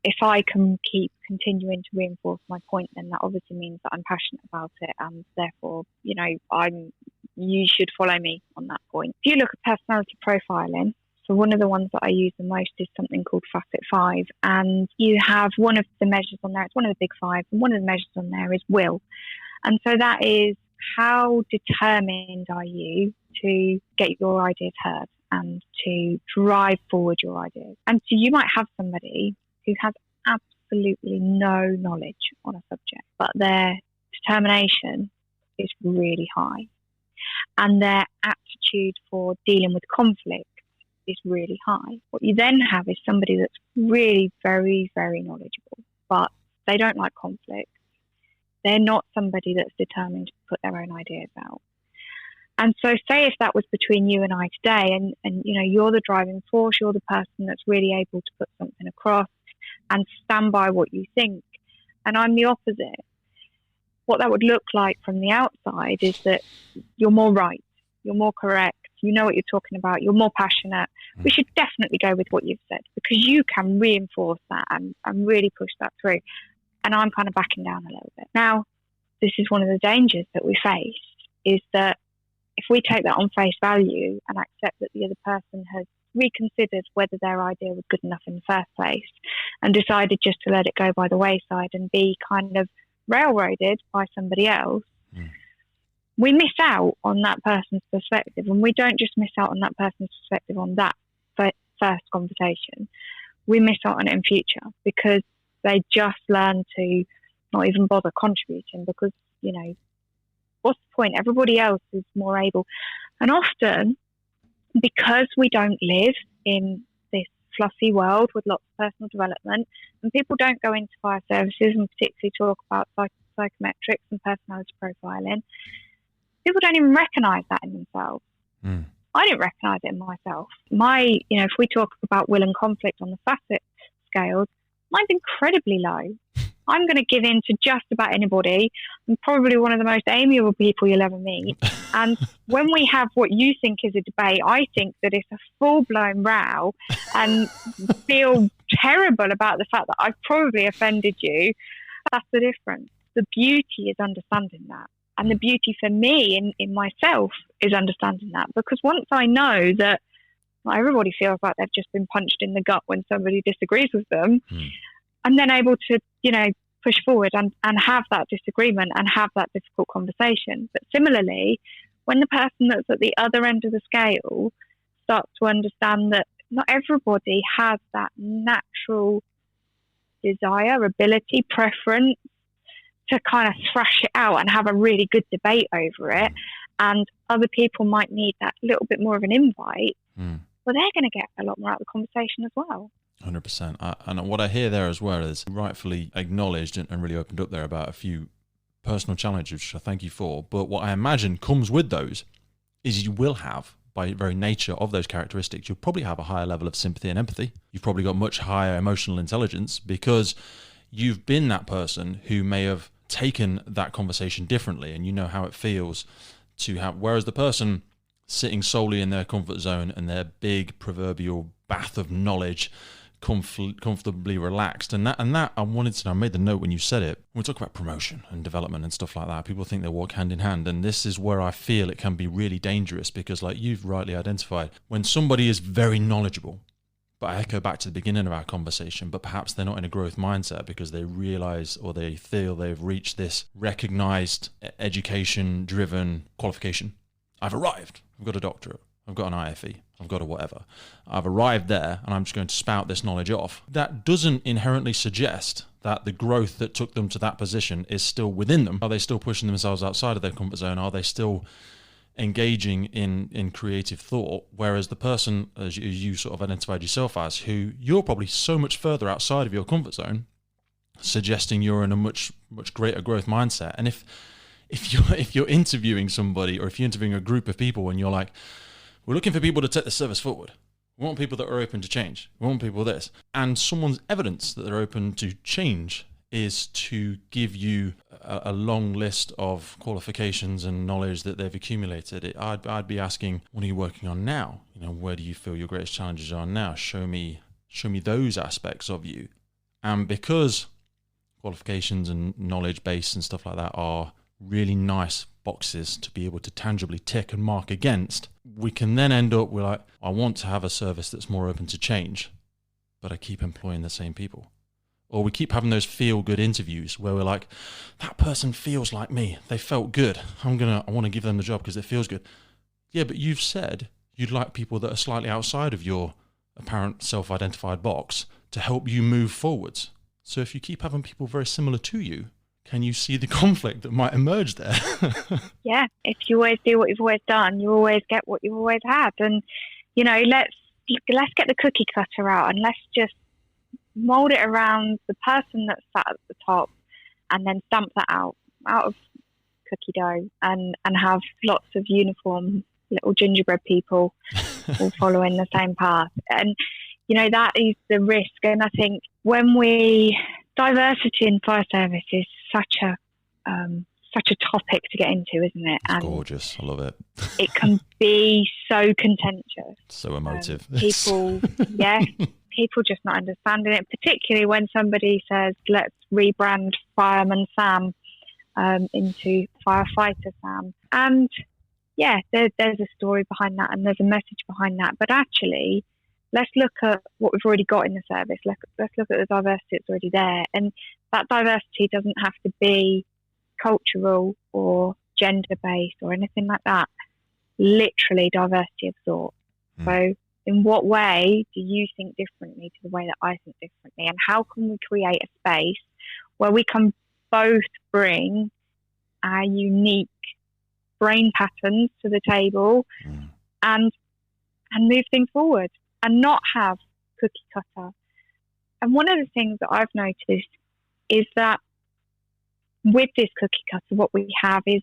if I can keep continuing to reinforce my point, then that obviously means that I'm passionate about it, and therefore, you know, you should follow me on that point. If you look at personality profiling, so one of the ones that I use the most is something called Facet 5, and you have one of the measures on there, it's one of the big five, and one of the measures on there is will. And so that is, how determined are you to get your ideas heard and to drive forward your ideas? And so you might have somebody who has absolutely no knowledge on a subject, but their determination is really high, and their aptitude for dealing with conflict is really high. What you then have is somebody that's really very, very knowledgeable, but they don't like conflict. They're not somebody that's determined to put their own ideas out. And so say if that was between you and I today, and you know, you're the driving force, you're the person that's really able to put something across and stand by what you think, and I'm the opposite. What that would look like from the outside is that you're more right, you're more correct, you know what you're talking about, you're more passionate. We should definitely go with what you've said, because you can reinforce that and really push that through. And I'm kind of backing down a little bit. Now, this is one of the dangers that we face, is that if we take that on face value and accept that the other person has reconsidered whether their idea was good enough in the first place and decided just to let it go by the wayside and be kind of railroaded by somebody else, we miss out on that person's perspective. And we don't just miss out on that person's perspective on that first conversation. We miss out on it in future because they just learn to not even bother contributing because, you know, what's the point? Everybody else is more able. And often, because we don't live in this fluffy world with lots of personal development, and people don't go into fire services and particularly talk about psychometrics and personality profiling, people don't even recognise that in themselves. I didn't recognise it in myself. If we talk about will and conflict on the facet scales, mine's incredibly low. I'm going to give in to just about anybody. I'm probably one of the most amiable people you'll ever meet. And when we have what you think is a debate, I think that it's a full-blown row and feel terrible about the fact that I've probably offended you. That's the difference. The beauty is understanding that. And the beauty for me in myself is understanding that. Because once I know that not everybody feels like they've just been punched in the gut when somebody disagrees with them, I'm then able to, push forward and have that disagreement and have that difficult conversation. But similarly, when the person that's at the other end of the scale starts to understand that not everybody has that natural desire, ability, preference to kind of thrash it out and have a really good debate over it, and other people might need that little bit more of an invite, well, they're going to get a lot more out of the conversation as well. 100%. And what I hear there as well is rightfully acknowledged and really opened up there about a few personal challenges, which I thank you for. But what I imagine comes with those is you will have, by very nature of those characteristics, you'll probably have a higher level of sympathy and empathy. You've probably got much higher emotional intelligence because you've been that person who may have taken that conversation differently, and you know how it feels to have, whereas the person sitting solely in their comfort zone and their big proverbial bath of knowledge, comfortably relaxed, and that I wanted to know, I made the note when you said it, when we talk about promotion and development and stuff like that, people think they walk hand in hand, and this is where I feel it can be really dangerous because, like you've rightly identified, when somebody is very knowledgeable, but I echo back to the beginning of our conversation, but perhaps they're not in a growth mindset because they realize or they feel they've reached this recognized education-driven qualification. I've arrived. I've got a doctorate. I've got an IFE. I've got a whatever. I've arrived there and I'm just going to spout this knowledge off. That doesn't inherently suggest that the growth that took them to that position is still within them. Are they still pushing themselves outside of their comfort zone? Are they still engaging in creative thought? Whereas the person, as you sort of identified yourself as, who you're probably so much further outside of your comfort zone, suggesting you're in a much greater growth mindset. And if you're interviewing somebody, or if you're interviewing a group of people and you're like, we're looking for people to take the service forward, we want people that are open to change, we want people this, and someone's evidence that they're open to change is to give you a long list of qualifications and knowledge that they've accumulated, I'd be asking, what are you working on now? Where do you feel your greatest challenges are now? Show me those aspects of you. And because qualifications and knowledge base and stuff like that are really nice boxes to be able to tangibly tick and mark against, we can then end up with, like, I want to have a service that's more open to change, but I keep employing the same people. Or we keep having those feel-good interviews where we're like, that person feels like me. They felt good. I want to give them the job because it feels good. Yeah, but you've said you'd like people that are slightly outside of your apparent self-identified box to help you move forwards. So if you keep having people very similar to you, can you see the conflict that might emerge there? Yeah, if you always do what you've always done, you always get what you've always had. And, let's get the cookie cutter out and let's just mold it around the person that's sat at the top and then stamp that out of cookie dough and have lots of uniform little gingerbread people all following the same path. And, that is the risk. And I think diversity in fire service is such a topic to get into, isn't it? It's gorgeous. I love it. It can be so contentious. So emotive. People just not understanding it, particularly when somebody says, let's rebrand Fireman Sam into Firefighter Sam. And there's a story behind that and there's a message behind that. But actually, let's look at what we've already got in the service. Let's look at the diversity that's already there. And that diversity doesn't have to be cultural or gender-based or anything like that. Literally diversity of thought. So in what way do you think differently to the way that I think differently? And how can we create a space where we can both bring our unique brain patterns to the table and move things forward and not have cookie cutter? And one of the things that I've noticed is that with this cookie cutter, what we have is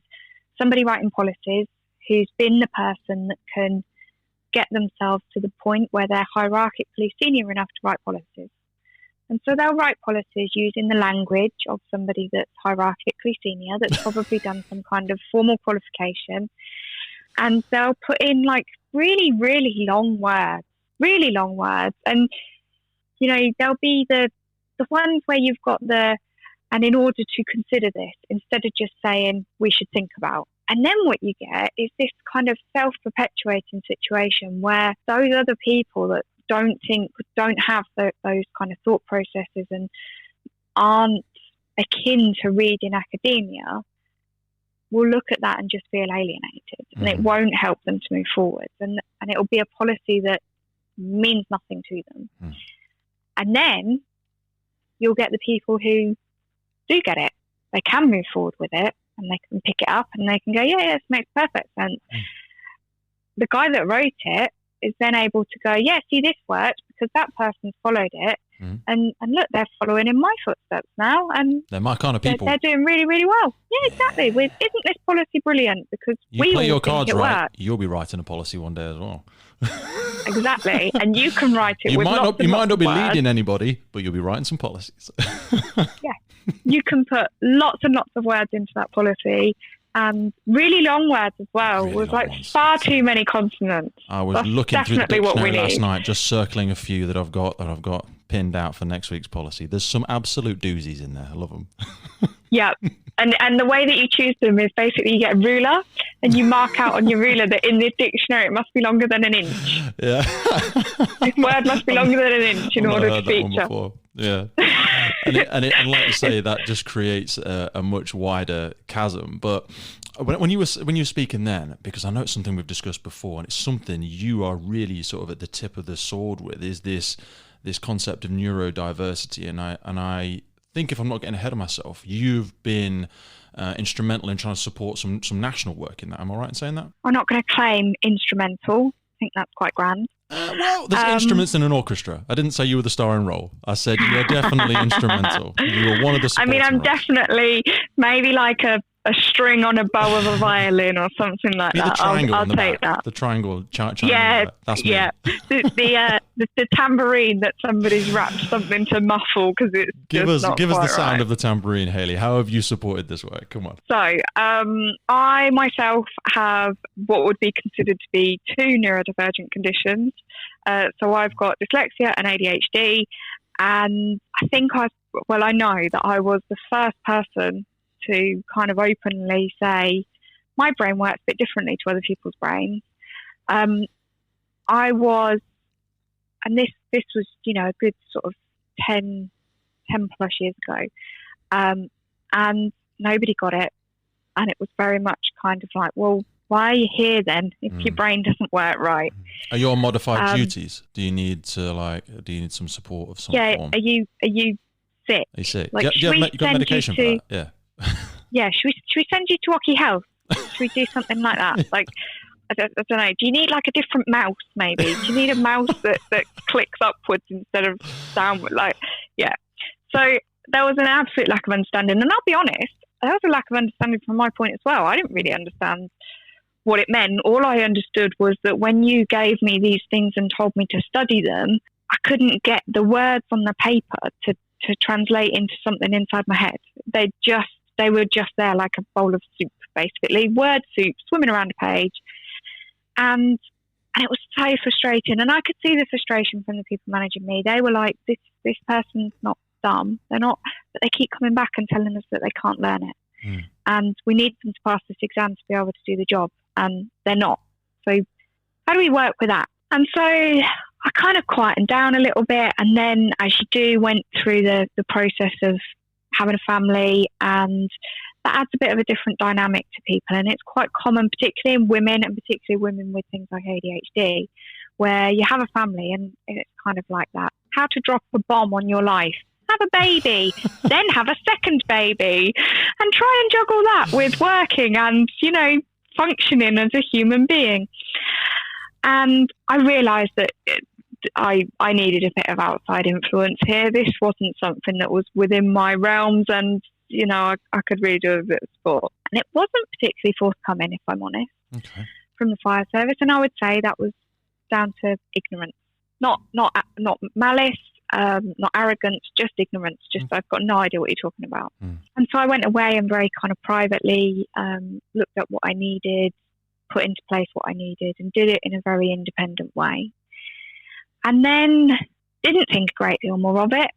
somebody writing policies who's been the person that can get themselves to the point where they're hierarchically senior enough to write policies. And so they'll write policies using the language of somebody that's hierarchically senior, that's probably done some kind of formal qualification. And they'll put in like really, really long words. And, you know, there'll be the ones where you've got and in order to consider this, instead of just saying we should think about. And then what you get is this kind of self-perpetuating situation where those other people that don't have those kind of thought processes and aren't akin to reading academia will look at that and just feel alienated, and it won't help them to move forward, and it'll be a policy that means nothing to them. And then you'll get the people who do get it. They can move forward with it, and they can pick it up and they can go, yeah, this makes perfect sense. The guy that wrote it is then able to go, yeah, see, this worked because that person's followed it. And look, they're following in my footsteps now. And they're my kind of people. They're doing really, really well. Yeah, exactly. Isn't this policy brilliant? Because you play your cards right, works. You'll be writing a policy one day as well. Exactly. And you can write it you with might not be words. leading anybody, but you'll be writing some policies. Yeah. You can put lots and lots of words into that policy, and really long words as well, Really with long like ones. far too many consonants. I was That's looking through the definitely what we dictionary last need. night, just circling a few that I've got pinned out for next week's policy. There's some absolute doozies in there. I love them. Yeah. And the way that you choose them is basically you get a ruler and you mark out on your ruler that in this dictionary it must be longer than an inch. Yeah. This word must be longer than an inch in order to feature. Yeah. And like you say, that just creates a much wider chasm. But when you were speaking then, because I know it's something we've discussed before, and it's something you are really sort of at the tip of the sword with, is this concept of neurodiversity. And I think, if I'm not getting ahead of myself, you've been instrumental in trying to support some national work in that. Am I right in saying that? I'm not going to claim instrumental. I think that's quite grand. Well, there's instruments in an orchestra. I didn't say you were the star and role. I said you're definitely instrumental. You were one of the supporting I'm roles. Definitely maybe like a string on a bow of a violin or something like Be that. the triangle I'll on the take back. that. The triangle. Yeah, that's me. yeah. The tambourine that somebody's wrapped something to muffle because it's Give us the sound right. of the tambourine, Hayley. How have you supported this work? Come on. So, I myself have what would be considered to be two neurodivergent conditions. So I've got dyslexia and ADHD, and I know that I was the first person to kind of openly say my brain works a bit differently to other people's brains. I was, and this was, a good sort of 10 plus years ago, and nobody got it, and it was very much kind of like, well, why are you here then if your brain doesn't work right? Are you on modified duties? Do you need some support of some form? Are you sick? Are you sick? Like, you got medication for that? Yeah. Yeah, should we send you to Rocky Health? Should we do something like that? Like, I don't know. Do you need like a different mouse maybe? Do you need a mouse that clicks upwards instead of downward? Like, yeah. So there was an absolute lack of understanding. And I'll be honest, there was a lack of understanding from my point as well. I didn't really understand what it meant. All I understood was that when you gave me these things and told me to study them, I couldn't get the words on the paper to translate into something inside my head. They were just there like a bowl of soup, basically. Word soup, swimming around a page. And it was so frustrating. And I could see the frustration from the people managing me. They were like, this person's not dumb. They're not, but they keep coming back and telling us that they can't learn it. And we need them to pass this exam to be able to do the job. And they're not. So how do we work with that? And so I kind of quietened down a little bit. And then, as you do, went through the process of having a family, and that adds a bit of a different dynamic to people. And it's quite common, particularly in women, and particularly women with things like ADHD, where you have a family and it's kind of like that. How to drop a bomb on your life. Have a baby, then have a second baby, and try and juggle that with working and, you know, functioning as a human being. And I realised that I needed a bit of outside influence here. This wasn't something that was within my realms, and, you know, I could really do a bit of sport. And it wasn't particularly forthcoming, if I'm honest, from the fire service. And I would say that was down to ignorance, not malice, not arrogance, just ignorance. Just I've got no idea what you're talking about. And so I went away and very kind of privately looked at what I needed, put into place what I needed, and did it in a very independent way. And then didn't think a great deal more of it,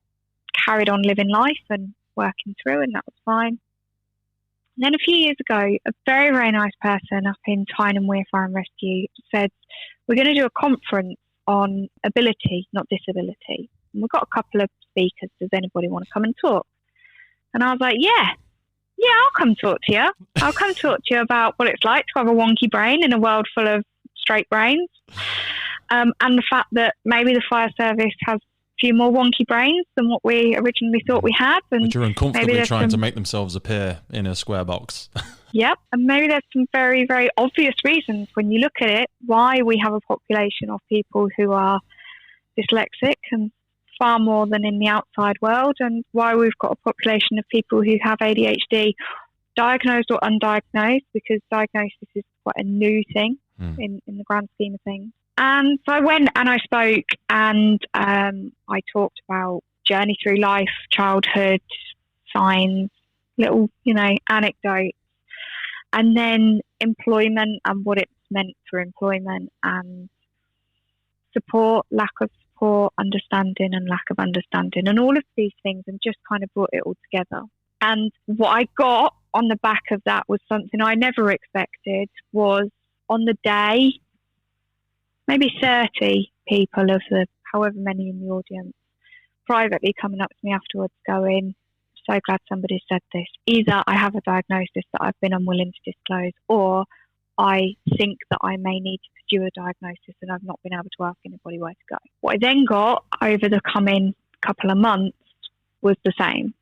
carried on living life and working through, and that was fine. And then a few years ago, a very, very nice person up in Tyne and Wear Fire and Rescue said, we're going to do a conference on ability, not disability. And we've got a couple of speakers. Does anybody want to come and talk? And I was like, yeah, I'll come talk to you. I'll come talk to you about what it's like to have a wonky brain in a world full of straight brains. And the fact that maybe the fire service has a few more wonky brains than what we originally thought we had. And which are uncomfortably trying to make themselves appear in a square box. Yep. And maybe there's some very, very obvious reasons when you look at it why we have a population of people who are dyslexic, and far more than in the outside world, and why we've got a population of people who have ADHD, diagnosed or undiagnosed, because diagnosis is quite a new thing in the grand scheme of things. And so I went and I spoke, and I talked about journey through life, childhood, signs, little, you know, anecdotes, and then employment and what it's meant for employment, and support, lack of support, understanding and lack of understanding, and all of these things, and just kind of brought it all together. And what I got on the back of that was something I never expected. Was on the day, maybe 30 people of the however many in the audience privately coming up to me afterwards going, so glad somebody said this. Either I have a diagnosis that I've been unwilling to disclose, or I think that I may need to pursue a diagnosis and I've not been able to ask anybody where to go. What I then got over the coming couple of months was the same.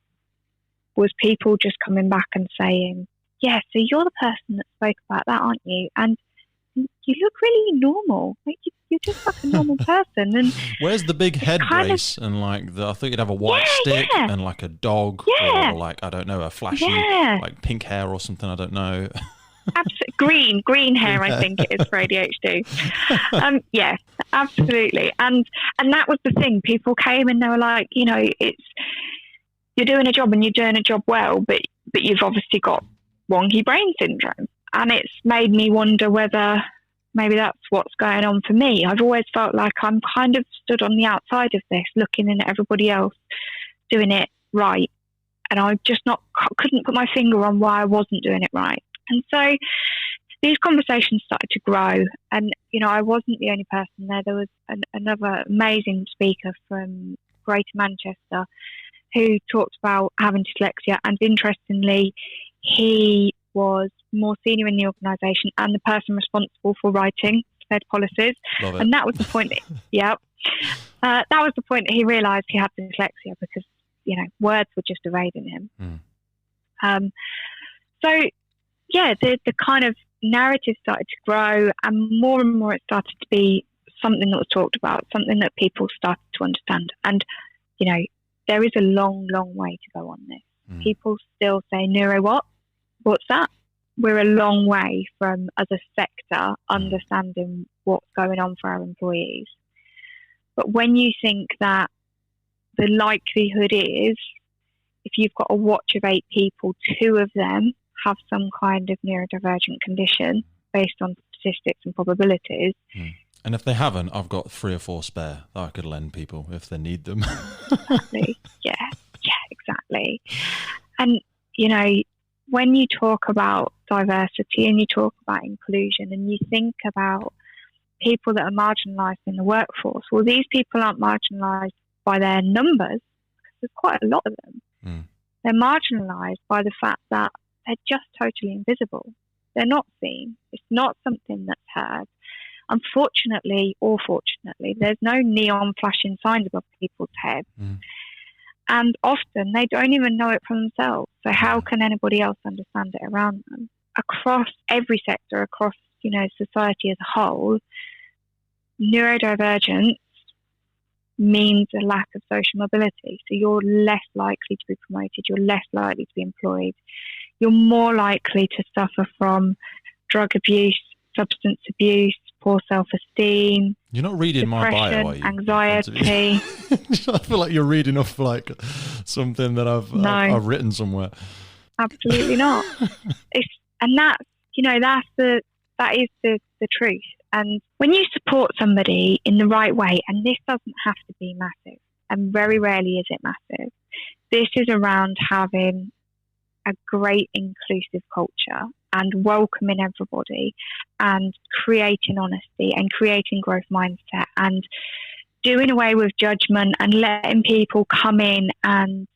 Was people just coming back and saying, yeah, so you're the person that spoke about that, aren't you? And you look really normal. Like you're just like a normal person. And where's the big head brace and like I thought you'd have a white stick and like a dog or like, I don't know, a flashy like pink hair or something. I don't know. Absolutely. Green hair, I think it is for ADHD. Yes, absolutely. And that was the thing. People came and they were like, you know, you're doing a job and you're doing a job well, but you've obviously got wonky brain syndrome. And it's made me wonder whether maybe that's what's going on for me. I've always felt like I'm kind of stood on the outside of this, looking in at everybody else doing it right. And I just couldn't put my finger on why I wasn't doing it right. And so these conversations started to grow. And, you know, I wasn't the only person there. There was another amazing speaker from Greater Manchester who talked about having dyslexia. And interestingly, he was more senior in the organisation and the person responsible for writing said policies. And that was the point. That was the point that he realised he had dyslexia, because, you know, words were just evading him. So, yeah, the kind of narrative started to grow, and more it started to be something that was talked about, something that people started to understand. And, you know, there is a long, long way to go on this. People still say, neuro what? What's that? We're a long way from, as a sector, understanding what's going on for our employees. But when you think that the likelihood is, if you've got a watch of 8 people, 2 of them have some kind of neurodivergent condition based on statistics and probabilities. And if they haven't, I've got 3 or 4 spare that I could lend people if they need them. Exactly. Yeah, exactly. And, you know, when you talk about diversity and you talk about inclusion and you think about people that are marginalised in the workforce. Well, these people aren't marginalised by their numbers, because there's quite a lot of them. They're marginalised by the fact that they're just totally invisible. They're not seen. It's not something that's heard. Unfortunately or fortunately, there's no neon flashing signs above people's heads. And often they don't even know it for themselves. So how can anybody else understand it around them? Across every sector, across, society as a whole, neurodivergence means a lack of social mobility. So you're less likely to be promoted. You're less likely to be employed. You're more likely to suffer from drug abuse, substance abuse, poor self-esteem. You're not reading my bio, are you? Anxiety. I feel like you're reading off like something that I've written somewhere. Absolutely not. That is the truth. And when you support somebody in the right way, and this doesn't have to be massive, and very rarely is it massive, this is around having a great inclusive culture and welcoming everybody and creating honesty and creating growth mindset and doing away with judgment and letting people come in and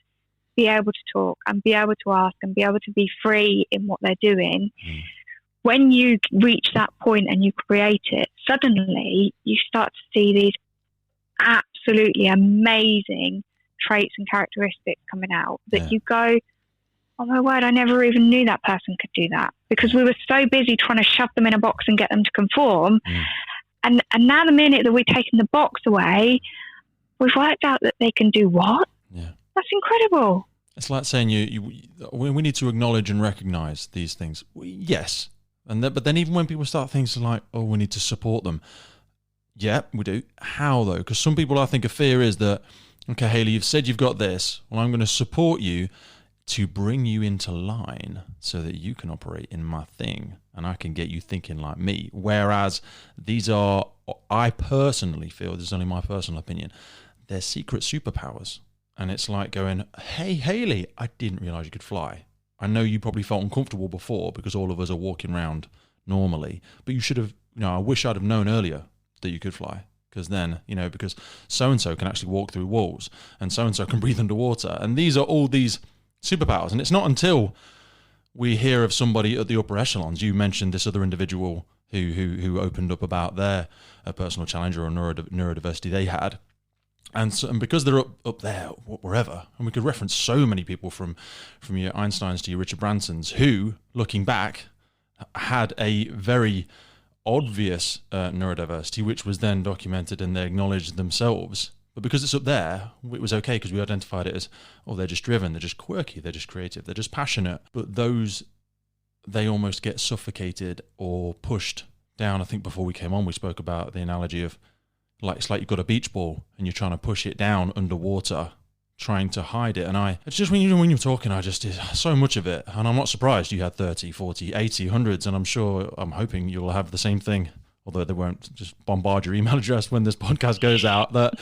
be able to talk and be able to ask and be able to be free in what they're doing. When you reach that point and you create it, suddenly you start to see these absolutely amazing traits and characteristics coming out that you go, oh my word, I never even knew that person could do that, because we were so busy trying to shove them in a box and get them to conform. And now the minute that we've taken the box away, we've worked out that they can do what? That's incredible. It's like saying we need to acknowledge and recognize these things. Yes. But then even when people start things like, oh, we need to support them. Yeah, we do. How though? Because some people, I think a fear is that, okay, Hayley, you've said you've got this. Well, I'm going to support you to bring you into line so that you can operate in my thing and I can get you thinking like me. Whereas these are, I personally feel, this is only my personal opinion, they're secret superpowers. And it's like going, hey, Hayley, I didn't realize you could fly. I know you probably felt uncomfortable before because all of us are walking around normally, but you should have, I wish I'd have known earlier that you could fly. Because then, because so-and-so can actually walk through walls and so-and-so can breathe underwater. And these are all these superpowers. And it's not until we hear of somebody at the upper echelons. You mentioned this other individual who opened up about their personal challenge or neurodiversity they had. And because they're up there, wherever, and we could reference so many people from your Einsteins to your Richard Bransons, who, looking back, had a very obvious neurodiversity, which was then documented and they acknowledged themselves. But because it's up there, it was okay because we identified it as, oh, they're just driven, they're just quirky, they're just creative, they're just passionate. But those, they almost get suffocated or pushed down. I think before we came on, we spoke about the analogy of, it's like you've got a beach ball and you're trying to push it down underwater, trying to hide it. And it's just when you're talking, I just did so much of it. And I'm not surprised you had 30, 40, 80, hundreds. And I'm hoping you'll have the same thing, although they won't just bombard your email address when this podcast goes out. That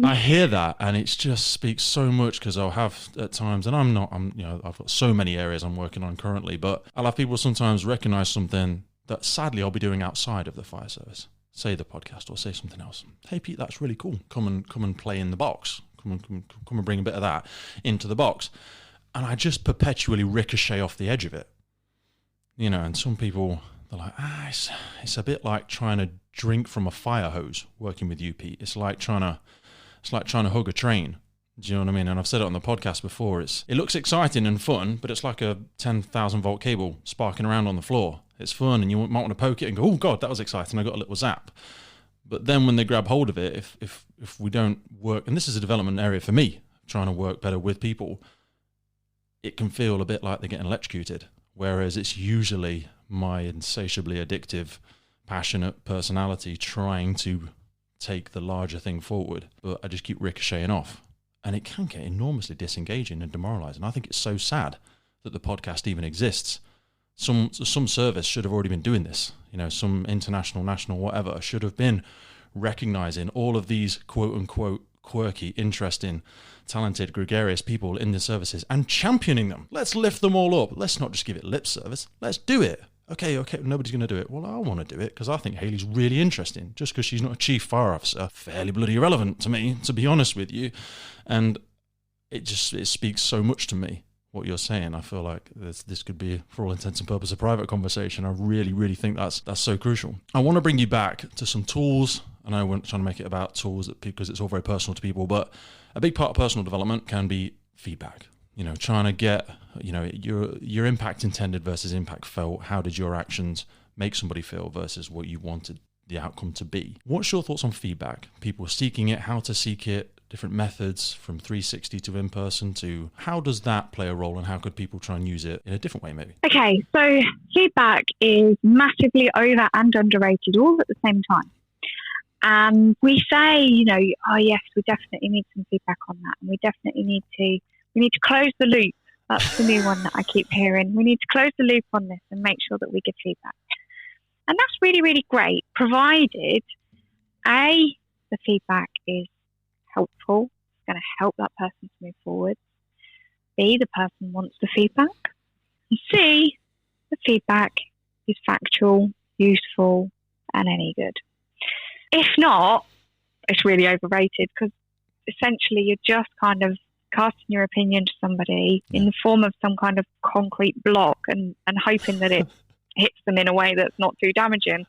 I hear that and it just speaks so much, because I'll have at times, and I've got so many areas I'm working on currently, but I'll have people sometimes recognize something that sadly I'll be doing outside of the fire service. Say the podcast or say something else. Hey Pete, that's really cool. Come and play in the box. Come and bring a bit of that into the box. And I just perpetually ricochet off the edge of it. And some people, they're like, it's a bit like trying to drink from a fire hose working with you, Pete. It's like trying to hug a train. Do you know what I mean? And I've said it on the podcast before. It looks exciting and fun, but it's like a 10,000 volt cable sparking around on the floor. It's fun and you might want to poke it and go, oh God, that was exciting. I got a little zap. But then when they grab hold of it, if we don't work, and this is a development area for me, trying to work better with people, it can feel a bit like they're getting electrocuted. Whereas it's usually my insatiably addictive, passionate personality trying to take the larger thing forward. But I just keep ricocheting off. And it can get enormously disengaging and demoralizing. I think it's so sad that the podcast even exists. Some service should have already been doing this. Some international, national, whatever, should have been recognizing all of these quote unquote quirky, interesting, talented, gregarious people in the services and championing them. Let's lift them all up. Let's not just give it lip service. Let's do it. Okay, nobody's going to do it. Well, I want to do it because I think Hayley's really interesting. Just because she's not a chief fire officer, fairly bloody irrelevant to me, to be honest with you. And it speaks so much to me, what you're saying. I feel like this could be, for all intents and purposes, a private conversation. I really, really think that's so crucial. I want to bring you back to some tools. I know we're not trying to make it about tools because it's all very personal to people, but a big part of personal development can be feedback. Trying to get, your impact intended versus impact felt. How did your actions make somebody feel versus what you wanted the outcome to be? What's your thoughts on feedback? People seeking it, how to seek it, different methods from 360 to in-person to how does that play a role and how could people try and use it in a different way maybe? Okay, so feedback is massively over and underrated all at the same time. And we say, oh yes, we definitely need some feedback on that. And we definitely need to close the loop. That's the new one that I keep hearing. We need to close the loop on this and make sure that we give feedback. And that's really, really great, provided A, the feedback is helpful, it's going to help that person to move forward. B, the person wants the feedback. And C, the feedback is factual, useful, and any good. If not, it's really overrated because essentially you're just kind of casting your opinion to somebody in the form of some kind of concrete block and hoping that it hits them in a way that's not too damaging.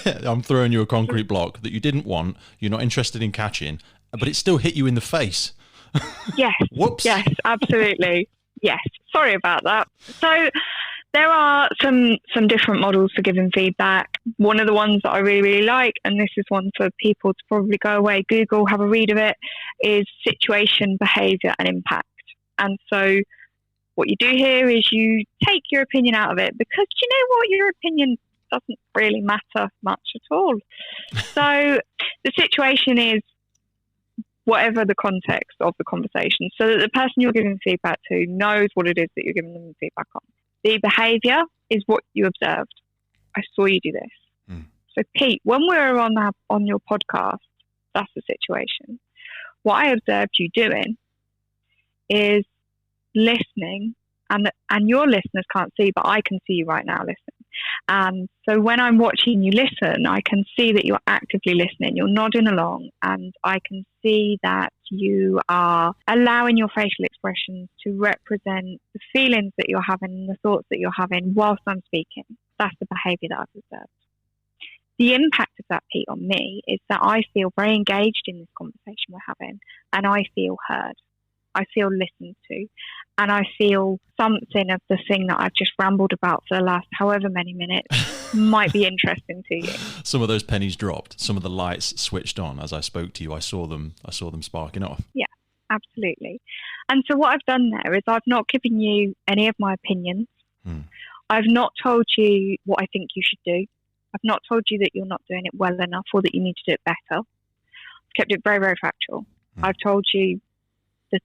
I'm throwing you a concrete block that you didn't want, you're not interested in catching, but it still hit you in the face. Yes. Whoops. Yes, absolutely. Yes. Sorry about that. So there are some different models for giving feedback. One of the ones that I really, really like, and this is one for people to probably go away, Google, have a read of it, is situation, behaviour and impact. And so what you do here is you take your opinion out of it because you know what, your opinion doesn't really matter much at all. So the situation is whatever the context of the conversation, so that the person you're giving feedback to knows what it is that you're giving them feedback on. The behaviour is what you observed. I saw you do this. So Pete, when we were on your podcast, that's the situation. What I observed you doing is listening, and your listeners can't see, but I can see you right now listening. And so when I'm watching you listen, I can see that you're actively listening. You're nodding along, and I can see that you are allowing your facial expressions to represent the feelings that you're having and the thoughts that you're having whilst I'm speaking. That's the behaviour that I've observed. The impact of that, Pete, on me is that I feel very engaged in this conversation we're having, and I feel heard. I feel listened to, and I feel something of the thing that I've just rambled about for the last however many minutes might be interesting to you. Some of those pennies dropped. Some of the lights switched on as I spoke to you. I saw them sparking off. Yeah, absolutely. And so what I've done there is I've not given you any of my opinions. I've not told you what I think you should do. I've not told you that you're not doing it well enough or that you need to do it better. I've kept it very, very factual. I've told you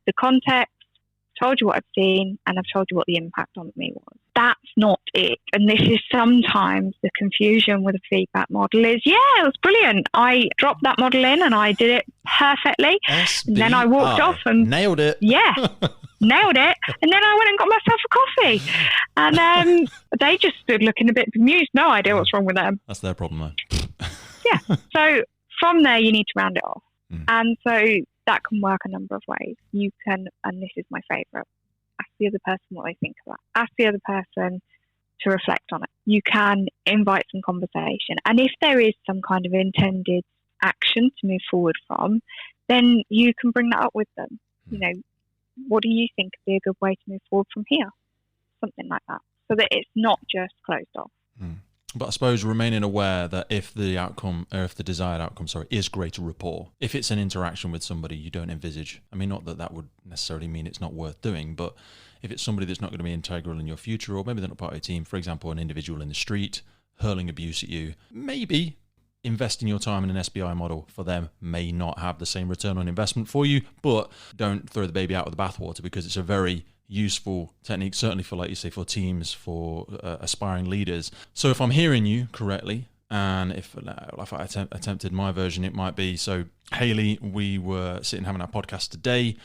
the context, told you what I've seen, and I've told you what the impact on me was. That's not it. And this is sometimes the confusion with a feedback model is, it was brilliant. I dropped that model in and I did it perfectly. And then I walked off and nailed it. Yeah, nailed it. And then I went and got myself a coffee. And they just stood looking a bit bemused. No idea what's wrong with them. That's their problem, though. Yeah. So from there, you need to round it off. And so that can work a number of ways. You can, and this is my favourite, ask the other person what they think of that. Ask the other person to reflect on it. You can invite some conversation. And if there is some kind of intended action to move forward from, then you can bring that up with them. What do you think would be a good way to move forward from here? Something like that. So that it's not just closed off. But I suppose remaining aware that if the desired outcome, is greater rapport, if it's an interaction with somebody you don't envisage, not that would necessarily mean it's not worth doing, but if it's somebody that's not going to be integral in your future, or maybe they're not part of your team, for example, an individual in the street hurling abuse at you, maybe investing your time in an SBI model for them may not have the same return on investment for you, but don't throw the baby out with the bathwater because it's a very useful technique, certainly for, like you say, for teams, for aspiring leaders. So if I'm hearing you correctly, and if I attempted my version, it might be, so Hayley, we were sitting having our podcast today,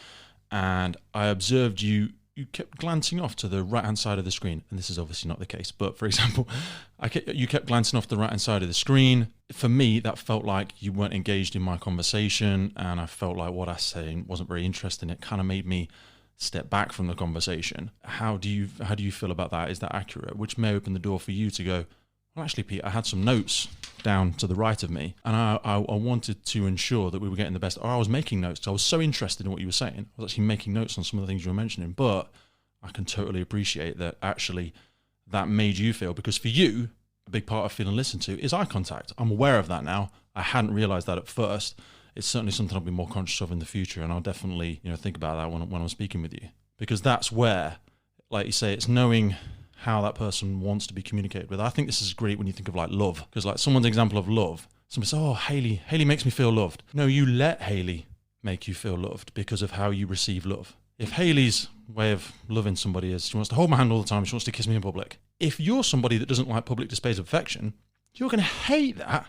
and I observed you you kept glancing off to the right-hand side of the screen, and this is obviously not the case, but for example, you kept glancing off the right-hand side of the screen. For me, that felt like you weren't engaged in my conversation, and I felt like what I was saying wasn't very interesting. It kind of made me step back from the conversation. How do you feel about that? Is that accurate? Which may open the door for you to go, well, actually, Pete, I had some notes down to the right of me, and I wanted to ensure that we were getting the best. Or I was making notes because I was so interested in what you were saying. I was actually making notes on some of the things you were mentioning, but I can totally appreciate that actually that made you feel, because for you, a big part of feeling listened to is eye contact. I'm aware of that now. I hadn't realized that at first. It's certainly something I'll be more conscious of in the future, and I'll definitely, think about that when I'm speaking with you, because that's where, like you say, it's knowing how that person wants to be communicated with. I think this is great when you think of like love, because like someone's example of love, somebody says, oh, Hayley makes me feel loved. No, you let Hayley make you feel loved because of how you receive love. If Hayley's way of loving somebody is she wants to hold my hand all the time, she wants to kiss me in public. If you're somebody that doesn't like public displays of affection, you're going to hate that.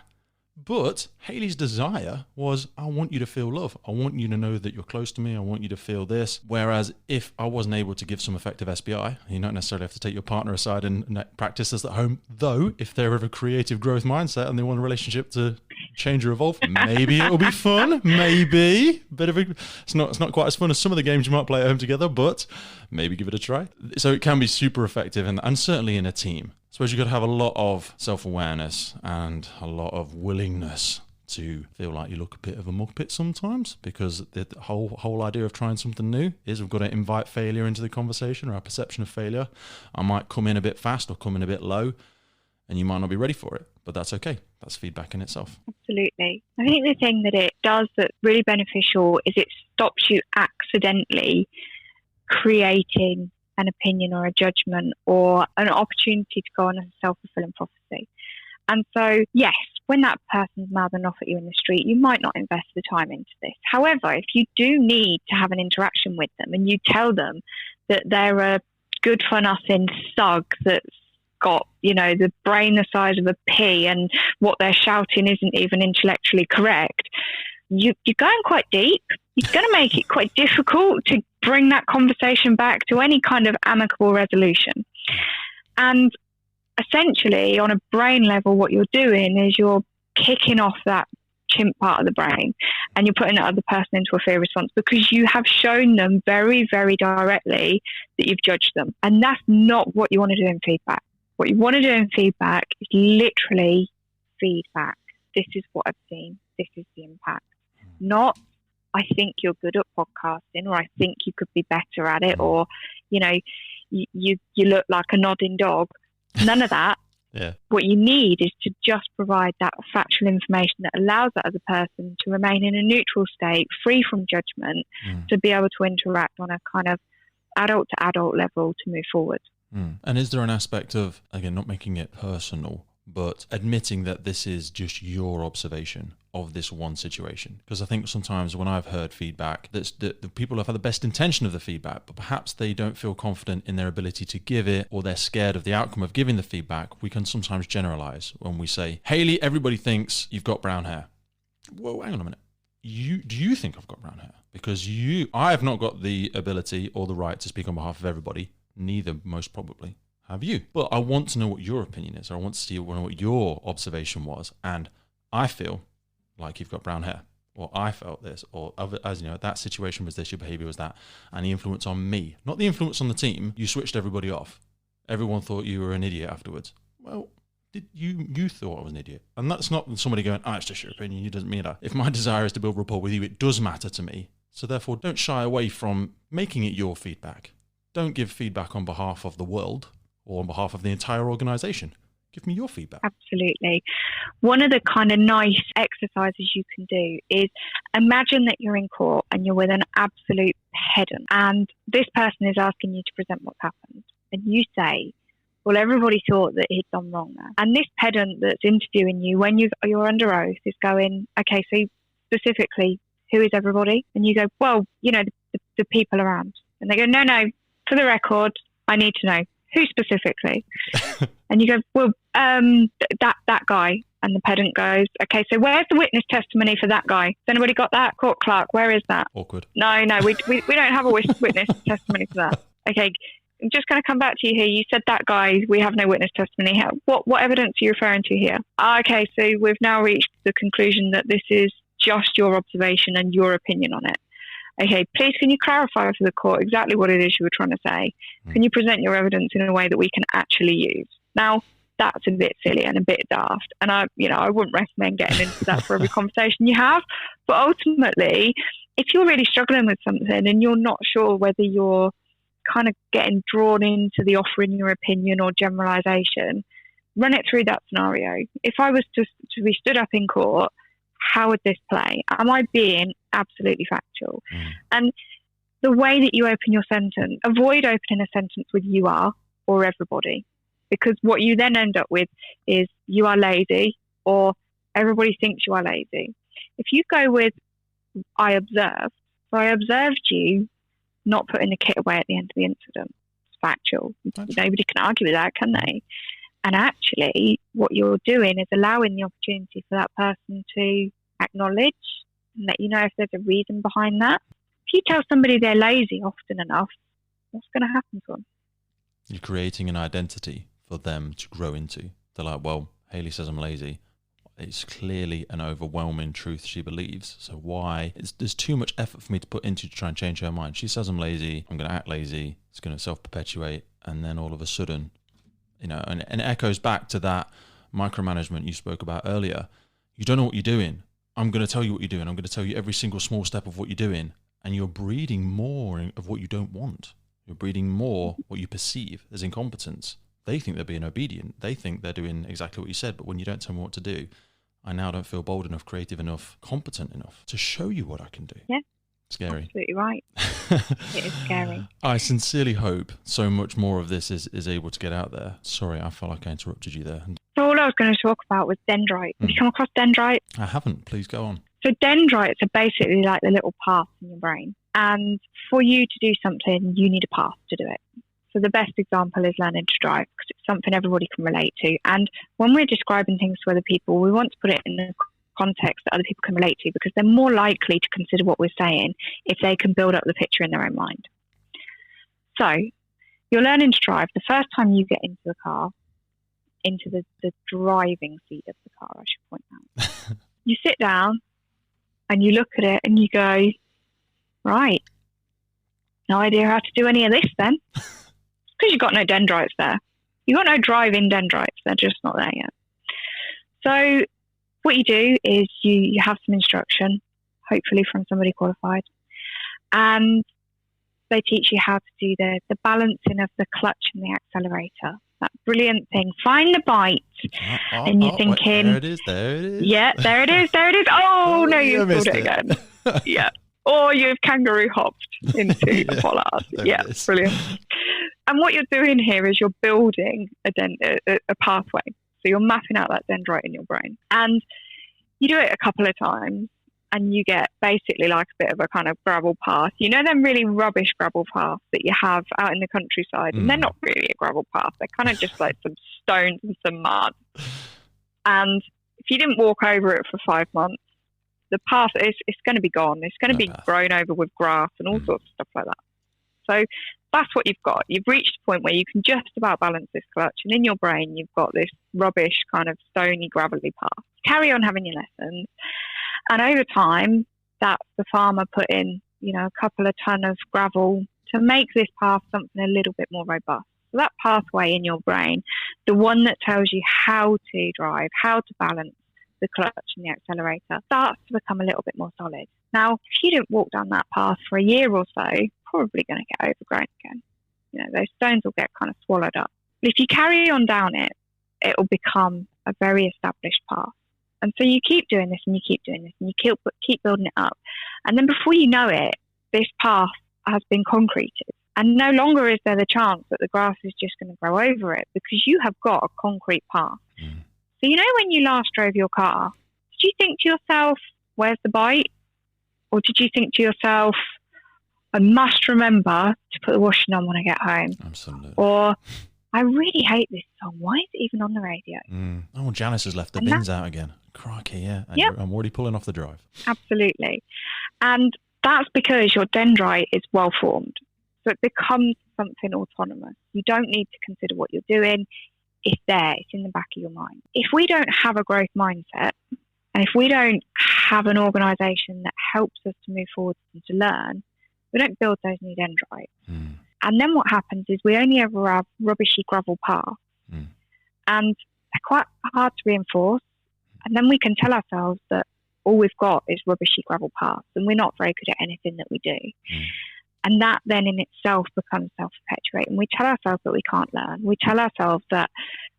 But Hayley's desire was, I want you to feel love. I want you to know that you're close to me. I want you to feel this. Whereas if I wasn't able to give some effective SBI, you don't necessarily have to take your partner aside and practice this at home. Though, if they're of a creative growth mindset and they want a relationship to change or evolve, maybe it'll be fun. Maybe. It's not quite as fun as some of the games you might play at home together, but maybe give it a try. So it can be super effective, and certainly in a team. I suppose you've got to have a lot of self-awareness and a lot of willingness to feel like you look a bit of a muckpit sometimes, because the whole idea of trying something new is we've got to invite failure into the conversation, or our perception of failure. I might come in a bit fast or come in a bit low, and you might not be ready for it, but that's okay. That's feedback in itself. Absolutely. I think the thing that it does that's really beneficial is it stops you accidentally creating an opinion or a judgment or an opportunity to go on a self-fulfilling prophecy. And so, yes, when that person's mouthing off at you in the street, you might not invest the time into this. However, if you do need to have an interaction with them and you tell them that they're a good for nothing thug that's got, the brain the size of a pea and what they're shouting isn't even intellectually correct, you're going quite deep. You're going to make it quite difficult to bring that conversation back to any kind of amicable resolution. And essentially, on a brain level, what you're doing is you're kicking off that chimp part of the brain and you're putting that other person into a fear response because you have shown them very, very directly that you've judged them. And that's not what you want to do in feedback. What you want to do in feedback is literally feedback. This is what I've seen. This is the impact. Not, I think you're good at podcasting, or I think you could be better at it, or, you look like a nodding dog. None of that. Yeah. What you need is to just provide that factual information that allows that other person to remain in a neutral state, free from judgment, to be able to interact on a kind of adult to adult level to move forward. And is there an aspect of, again, not making it personal, but admitting that this is just your observation of this one situation? Because I think sometimes when I've heard feedback, that the people have had the best intention of the feedback, but perhaps they don't feel confident in their ability to give it, or they're scared of the outcome of giving the feedback. We can sometimes generalize when we say, Hayley, everybody thinks you've got brown hair. Whoa, hang on a minute. Do you think I've got brown hair? Because I have not got the ability or the right to speak on behalf of everybody. Neither, most probably, have you. But I want to know what your opinion is. I want to see what your observation was. And I feel like you've got brown hair, or I felt this, or as you know, that situation was this, your behavior was that. And the influence on me, not the influence on the team. You switched everybody off. Everyone thought you were an idiot afterwards. Well, you thought I was an idiot. And that's not somebody going, it's just your opinion, you doesn't mean that. If my desire is to build rapport with you, it does matter to me. So therefore, don't shy away from making it your feedback. Don't give feedback on behalf of the world or on behalf of the entire organization. Give me your feedback. Absolutely. One of the kind of nice exercises you can do is imagine that you're in court and you're with an absolute pedant, and this person is asking you to present what's happened. And you say, well, everybody thought that he'd done wrong there. And this pedant that's interviewing you when you're under oath is going, okay, so specifically, who is everybody? And you go, well, the people around. And they go, no, for the record, I need to know. Who specifically? And you go, well, that guy. And the pedant goes, okay, so where's the witness testimony for that guy? Has anybody got that? Court clerk, where is that? Awkward. No, we don't have a witness testimony for that. Okay, I'm just going to come back to you here. You said that guy, we have no witness testimony. What evidence are you referring to here? Okay, so we've now reached the conclusion that this is just your observation and your opinion on it. Okay, please can you clarify for the court exactly what it is you were trying to say? Can you present your evidence in a way that we can actually use? Now, that's a bit silly and a bit daft. And I wouldn't recommend getting into that for every conversation you have. But ultimately, if you're really struggling with something and you're not sure whether you're kind of getting drawn into the offering your opinion or generalization, run it through that scenario. If I was to be stood up in court, how would this play? Am I being absolutely factual? And the way that you open your sentence, avoid opening a sentence with you are or everybody, because what you then end up with is you are lazy or everybody thinks you are lazy. If you go with I observed, so I observed you not putting the kit away at the end of the incident. It's factual. Nobody can argue with that, can they? And actually, what you're doing is allowing the opportunity for that person to acknowledge and let you know if there's a reason behind that. If you tell somebody they're lazy often enough, what's going to happen to them? You're creating an identity for them to grow into. They're like, well, Hayley says I'm lazy. It's clearly an overwhelming truth she believes. So why? There's too much effort for me to put into to try and change her mind. She says I'm lazy. I'm going to act lazy. It's going to self-perpetuate. And then all of a sudden, and it echoes back to that micromanagement you spoke about earlier. You don't know what you're doing. I'm going to tell you what you're doing. I'm going to tell you every single small step of what you're doing. And you're breeding more of what you don't want. You're breeding more what you perceive as incompetence. They think they're being obedient. They think they're doing exactly what you said. But when you don't tell me what to do, I now don't feel bold enough, creative enough, competent enough to show you what I can do. Yeah. Scary. Absolutely right. It is scary. I sincerely hope so much more of this is able to get out there. Sorry, I felt like I interrupted you there. So all I was going to talk about was dendrites. Have you come across dendrites? I haven't. Please go on. So dendrites are basically like the little paths in your brain. And for you to do something, you need a path to do it. So the best example is learning to drive, because it's something everybody can relate to. And when we're describing things to other people, we want to put it in the context that other people can relate to, because they're more likely to consider what we're saying if they can build up the picture in their own mind. So you're learning to drive. The first time you get into the car, into the driving seat of the car, I should point out, you sit down and you look at it and you go, right, no idea how to do any of this then. Because you've got no dendrites there. You've got no driving dendrites. They're just not there yet. So what you do is you have some instruction, hopefully from somebody qualified, and they teach you how to do the balancing of the clutch and the accelerator. That brilliant thing. Find the bite. And you're thinking... Wait, there it is. Yeah, there it is. Oh, no, you've pulled it again. Yeah. Or you've kangaroo hopped into a pollard. Yeah, brilliant. And what you're doing here is you're building a pathway. So you're mapping out that dendrite in your brain. And you do it a couple of times and you get basically like a bit of a kind of gravel path. You know them really rubbish gravel paths that you have out in the countryside? And they're not really a gravel path. They're kind of just like some stones and some mud. And if you didn't walk over it for 5 months, the path is going to be gone. It's going to be grown over with grass and all sorts of stuff like that. So that's what you've got. You've reached a point where you can just about balance this clutch, and in your brain you've got this rubbish kind of stony, gravelly path. Carry on having your lessons, and over time, that's the farmer put in, a couple of ton of gravel to make this path something a little bit more robust. So that pathway in your brain, the one that tells you how to drive, how to balance the clutch and the accelerator, starts to become a little bit more solid. Now, if you didn't walk down that path for a year or so, probably going to get overgrown again. Those stones will get kind of swallowed up. But if you carry on down it, it will become a very established path. And so you keep doing this and you keep doing this and you keep building it up. And then before you know it, this path has been concreted. And no longer is there the chance that the grass is just going to grow over it, because you have got a concrete path. So when you last drove your car, did you think to yourself, where's the bite? Or did you think to yourself, I must remember to put the washing on when I get home? Absolutely. Or, I really hate this song. Why is it even on the radio? Oh, Janice has left the bins out again. Crikey, yeah. And I'm already pulling off the drive. Absolutely. And that's because your dendrite is well formed. So it becomes something autonomous. You don't need to consider what you're doing. It's there. It's in the back of your mind. If we don't have a growth mindset, and if we don't have an organisation that helps us to move forward and to learn, we don't build those new dendrites. And then what happens is we only ever have rubbishy gravel paths. And they're quite hard to reinforce. And then we can tell ourselves that all we've got is rubbishy gravel paths and we're not very good at anything that we do. And that then in itself becomes self-perpetuating. We tell ourselves that we can't learn. We tell ourselves that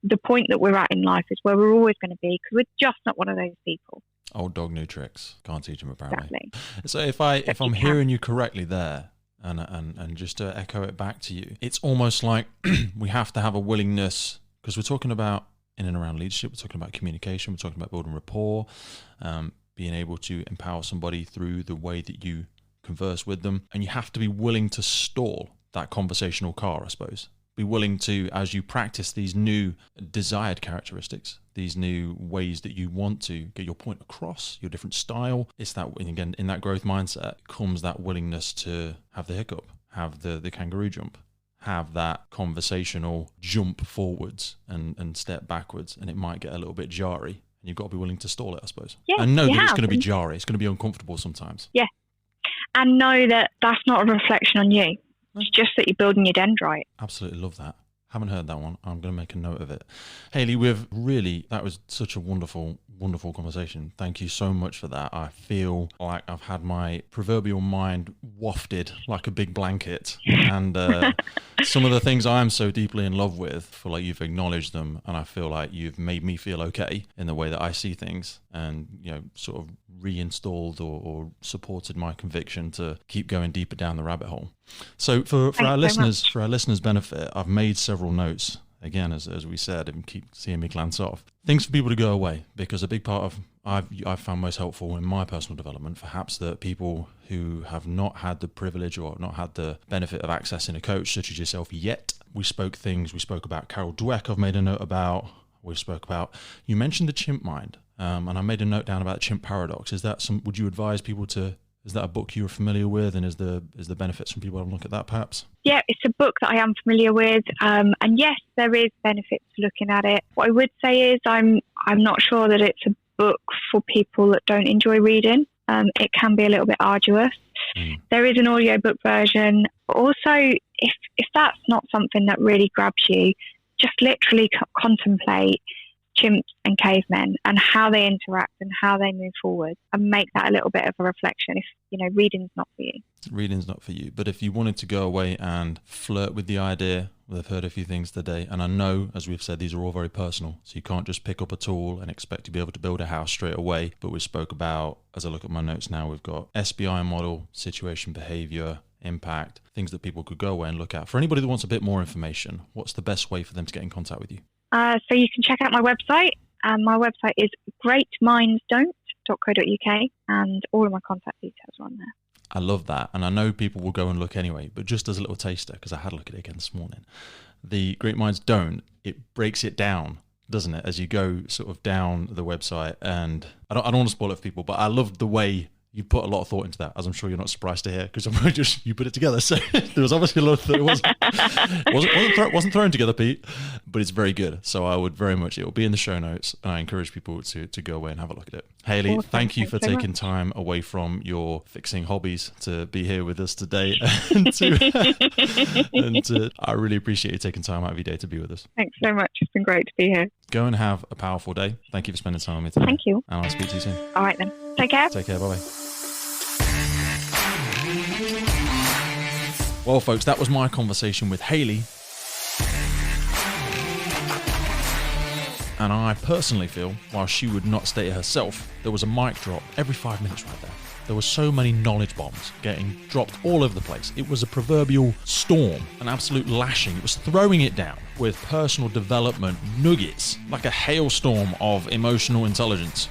the point that we're at in life is where we're always going to be because we're just not one of those people. Old dog, new tricks. Can't teach them apparently. Exactly. So if I'm hearing you correctly there, and just to echo it back to you, it's almost like we have to have a willingness, because we're talking about in and around leadership, we're talking about communication, we're talking about building rapport, being able to empower somebody through the way that you converse with them, and you have to be willing to stall that conversational car, I suppose. Be willing to, as you practice these new desired characteristics, these new ways that you want to get your point across, your different style, it's that, again, in that growth mindset comes that willingness to have the hiccup, have the kangaroo jump, have that conversational jump forwards and step backwards, and it might get a little bit jarry, and you've got to be willing to stall it, I suppose. Yeah, and know that it's going to be jarry, it's going to be uncomfortable sometimes. Yeah. And know that that's not a reflection on you. It's just that you're building your dendrite. Absolutely love that. Haven't heard that one. I'm going to make a note of it. Hayley, that was such a wonderful, wonderful conversation. Thank you so much for that. I feel like I've had my proverbial mind wafted like a big blanket. And some of the things I'm so deeply in love with, I feel like you've acknowledged them. And I feel like you've made me feel okay in the way that I see things, and, sort of reinstalled or supported my conviction to keep going deeper down the rabbit hole. So for our listeners' benefit, I've made several notes, again, as we said, and keep seeing me glance off. Things for people to go away, because a big part of I've found most helpful in my personal development, perhaps, that people who have not had the privilege or not had the benefit of accessing a coach such as yourself yet. We spoke about Carol Dweck, I've made a note about. You mentioned the chimp mind, and I made a note down about chimp paradox. Would you advise people is that a book you're familiar with, and is the benefits from people having a look at that perhaps? Yeah, it's a book that I am familiar with, and yes, there is benefits to looking at it. What I would say is I'm not sure that it's a book for people that don't enjoy reading. It can be a little bit arduous. There is an audiobook version, but also if that's not something that really grabs you, just literally contemplate chimps and cavemen and how they interact and how they move forward, and make that a little bit of a reflection if reading's not for you. Reading's not for you, but if you wanted to go away and flirt with the idea, we've heard a few things today, and I know, as we've said, these are all very personal, so you can't just pick up a tool and expect to be able to build a house straight away. But we spoke about, as I look at my notes now, we've got SBI model, situation, behavior, impact, things that people could go away and look at. For anybody that wants a bit more information, what's the best way for them to get in contact with you? So you can check out my website. My website is greatmindsdon't.co.uk, and all of my contact details are on there. I love that. And I know people will go and look anyway, but just as a little taster, because I had a look at it again this morning, the Great Minds Don't, it breaks it down, doesn't it, as you go sort of down the website. And I don't want to spoil it for people, but I love the way you put a lot of thought into that, as I'm sure you're not surprised to hear, because you put it together. So there was obviously a lot of thought. It wasn't thrown together, Pete, but it's very good. So I would very much, it will be in the show notes, and I encourage people to go away and have a look at it. Hayley, awesome. Thank you for taking time away from your fixing hobbies to be here with us today. I really appreciate you taking time out of your day to be with us. Thanks so much. It's been great to be here. Go and have a powerful day. Thank you for spending time with me today. Thank you. And I'll speak to you soon. All right then. Take care. Take care. Bye-bye. Well, folks, that was my conversation with Hayley. And I personally feel, while she would not state it herself, there was a mic drop every 5 minutes right there. There were so many knowledge bombs getting dropped all over the place. It was a proverbial storm, an absolute lashing. It was throwing it down with personal development nuggets, like a hailstorm of emotional intelligence.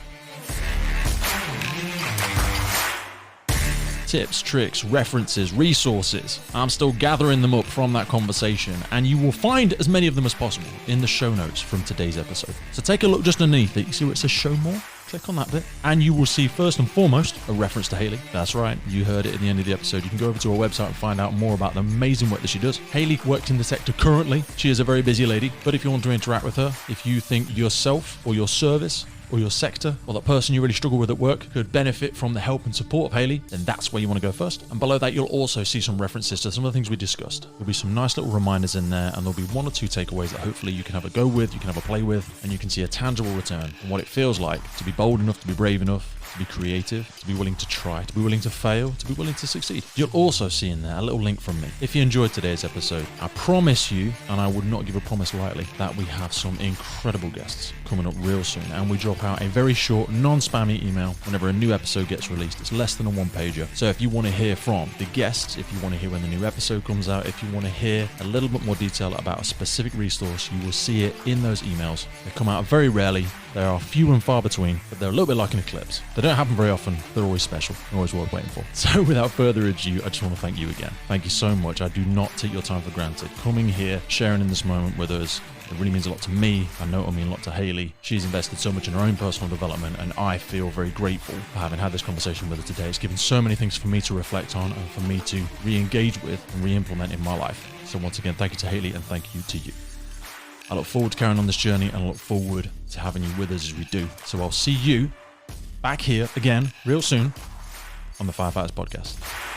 Tips, tricks, references, resources. I'm still gathering them up from that conversation, and you will find as many of them as possible in the show notes from today's episode. So take a look just underneath it. You see where it says show more? Click click on that bit, and you will see first and foremost a reference to Hayley. That's right, you heard it at the end of the episode. You can go over to her website and find out more about the amazing work that she does. Hayley works in the sector currently. She is a very busy lady, but if you want to interact with her, if you think yourself or your service or your sector or the person you really struggle with at work could benefit from the help and support of Hayley, then that's where you want to go first. And below that, you'll also see some references to some of the things we discussed. There'll be some nice little reminders in there, and there'll be one or two takeaways that hopefully you can have a go with, you can have a play with, and you can see a tangible return on what it feels like to be bold enough, to be brave enough, to be creative, to be willing to try, to be willing to fail, to be willing to succeed. You'll also see in there a little link from me. If you enjoyed today's episode, I promise you, and I would not give a promise lightly, that we have some incredible guests coming up real soon, and we drop out a very short, non-spammy email whenever a new episode gets released. It's less than a one-pager. So if you want to hear from the guests, if you want to hear when the new episode comes out, if you want to hear a little bit more detail about a specific resource, you will see it in those emails. They come out very rarely. They are few and far between, but they're a little bit like an eclipse. They don't happen very often. They're always special. They're always worth waiting for. So without further ado, I just want to thank you again. Thank you so much. I do not take your time for granted. Coming here, sharing in this moment with us, it really means a lot to me. I know it'll mean a lot to Hayley. She's invested so much in her own personal development, and I feel very grateful for having had this conversation with her today. It's given so many things for me to reflect on and for me to re-engage with and re-implement in my life. So once again, thank you to Hayley, and thank you to you. I look forward to carrying on this journey, and I look forward to having you with us as we do. So I'll see you back here again real soon on the Firefighters podcast.